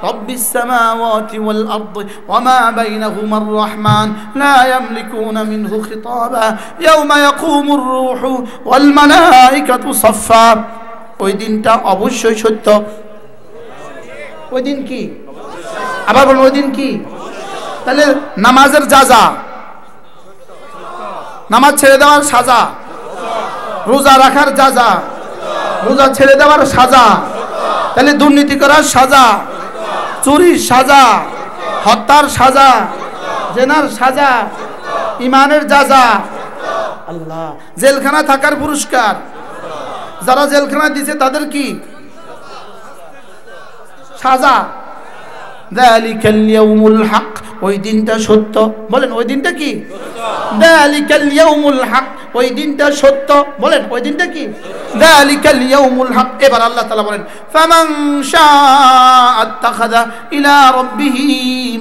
রাব্বিস সামাওয়াতি ওয়াল আরদি ওয়া মা বাইনাহুমা আর-রাহমান লা ইয়ামলিকুনা মিনহু খিতাবা ইয়াওমা ইয়াকুমুর রূহু ওয়াল মালাইকাতু সাফফা। ওই দিনটা অবশ্যই সত্য। ওই দিন কি? আবার বলুন, ওই দিন কি? তাহলে নামাজের যাজা, নামাজ ছেড়ে দেওয়ার সাজা, রোজা রাখার যাজা, রোজা ছেড়ে দেওয়ার সাজা, তাহলে দুর্নীতি করার সাজা, চুরির সাজা, হত্যার সাজা, জেনার সাজা, ইমানের যাজা। আল্লাহ, জেলখানা থাকার পুরস্কার, যারা জেলখানা দিছে তাদের কি সাজা? যালিকাল ইয়াউমুল হক, ওই দিনটা সত্য। বলেন ওই দিনটা কি? যালিকাল ইয়াউমুল হক, ওই দিনটা সত্য। বলেন ওই দিনটা কি? যালিকাল ইয়াউমুল হক। এবার আল্লাহ তাআলা বলেন ফামান শাআ আত্তাখাযা ইলা রাব্বিহি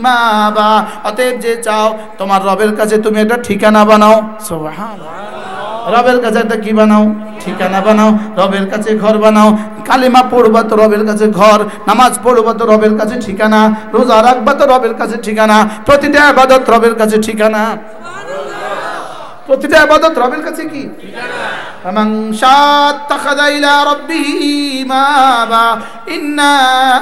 মাবা। অতএব যে চাও তোমার রবের কাছে তুমি একটা ঠিকানা বানাও। সুবহানাল্লাহ, রবের কাছে একটা কি বানাও? ঠিকানা বানাও। রবের কাছে ঘর বানাও। কালিমা পড়বা তো রবের কাছে ঘর, নামাজ পড়বা তো রবের কাছে ঠিকানা, রোজা রাখবা তো রবের কাছে ঠিকানা, প্রতিটা ইবাদত রবের কাছে ঠিকানা, প্রতিটা ইবাদত রবের কাছে কি ঠিকানা। ফামান শাআ আত্তাখাযা ইলা রাব্বিহি মাবা ইন্না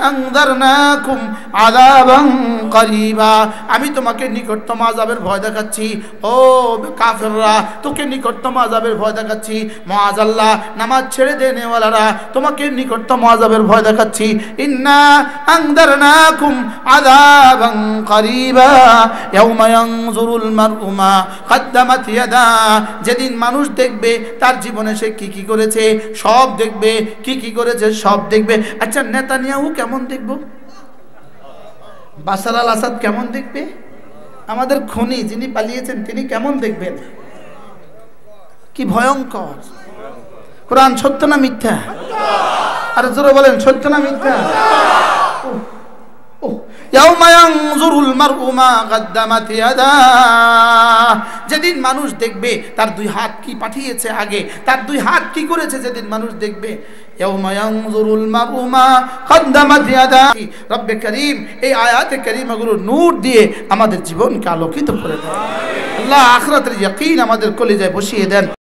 আনযারনাকুম আযাবান করিবা। আমি তোমাকে নিকটতম আযাবের ভয় দেখাচ্ছি। ও কাফেররা, তোকে নিকটতম আযাবের ভয় দেখাচ্ছি। মুআযাল্লাহ, নামাজ ছেড়ে দেনেওয়ালারা, তোমাকে নিকটতম আযাবের ভয় দেখাচ্ছি। ইন্না আনযারনাকুম আযাবান করিবা ইয়াওমা ইয়ানজুরুল মার'উ মা কদ্দামাত ইয়াদা। যেদিন মানুষ দেখবে তার জীবনে সে কি কি করেছে সব দেখবে, কি কি করেছে সব দেখবে। আচ্ছা, নেতানিয়াহু কেমন দেখব? বাশার আল আসাদ কেমন দেখবে? আমাদের খুনি যিনি পালিয়েছেন তিনি কেমন দেখবেন? কি ভয়ঙ্কর! কোরআন সত্য না মিথ্যা? আর জোরে বলেন, সত্য না মিথ্যা? ইয়াউমা ইয়ানজুরুল মার'উ মা কদ্দামাত ইয়াদা। যেদিন মানুষ দেখবে তার দুই হাত কি পাঠিয়েছে আগে, তার দুই হাত কি করেছে, যেদিন মানুষ দেখবে। ইয়াউমা ইয়ানজুরুল মার'উ মা কদ্দামাত ইয়াদা। রব্বে করিম এই আয়াতে কারিমাগুলো নূর দিয়ে আমাদের জীবনকে আলোকিত করে দেন। আল্লাহ আখিরাতের ইয়াকিন আমাদের কলিজায় বসিয়ে দেন।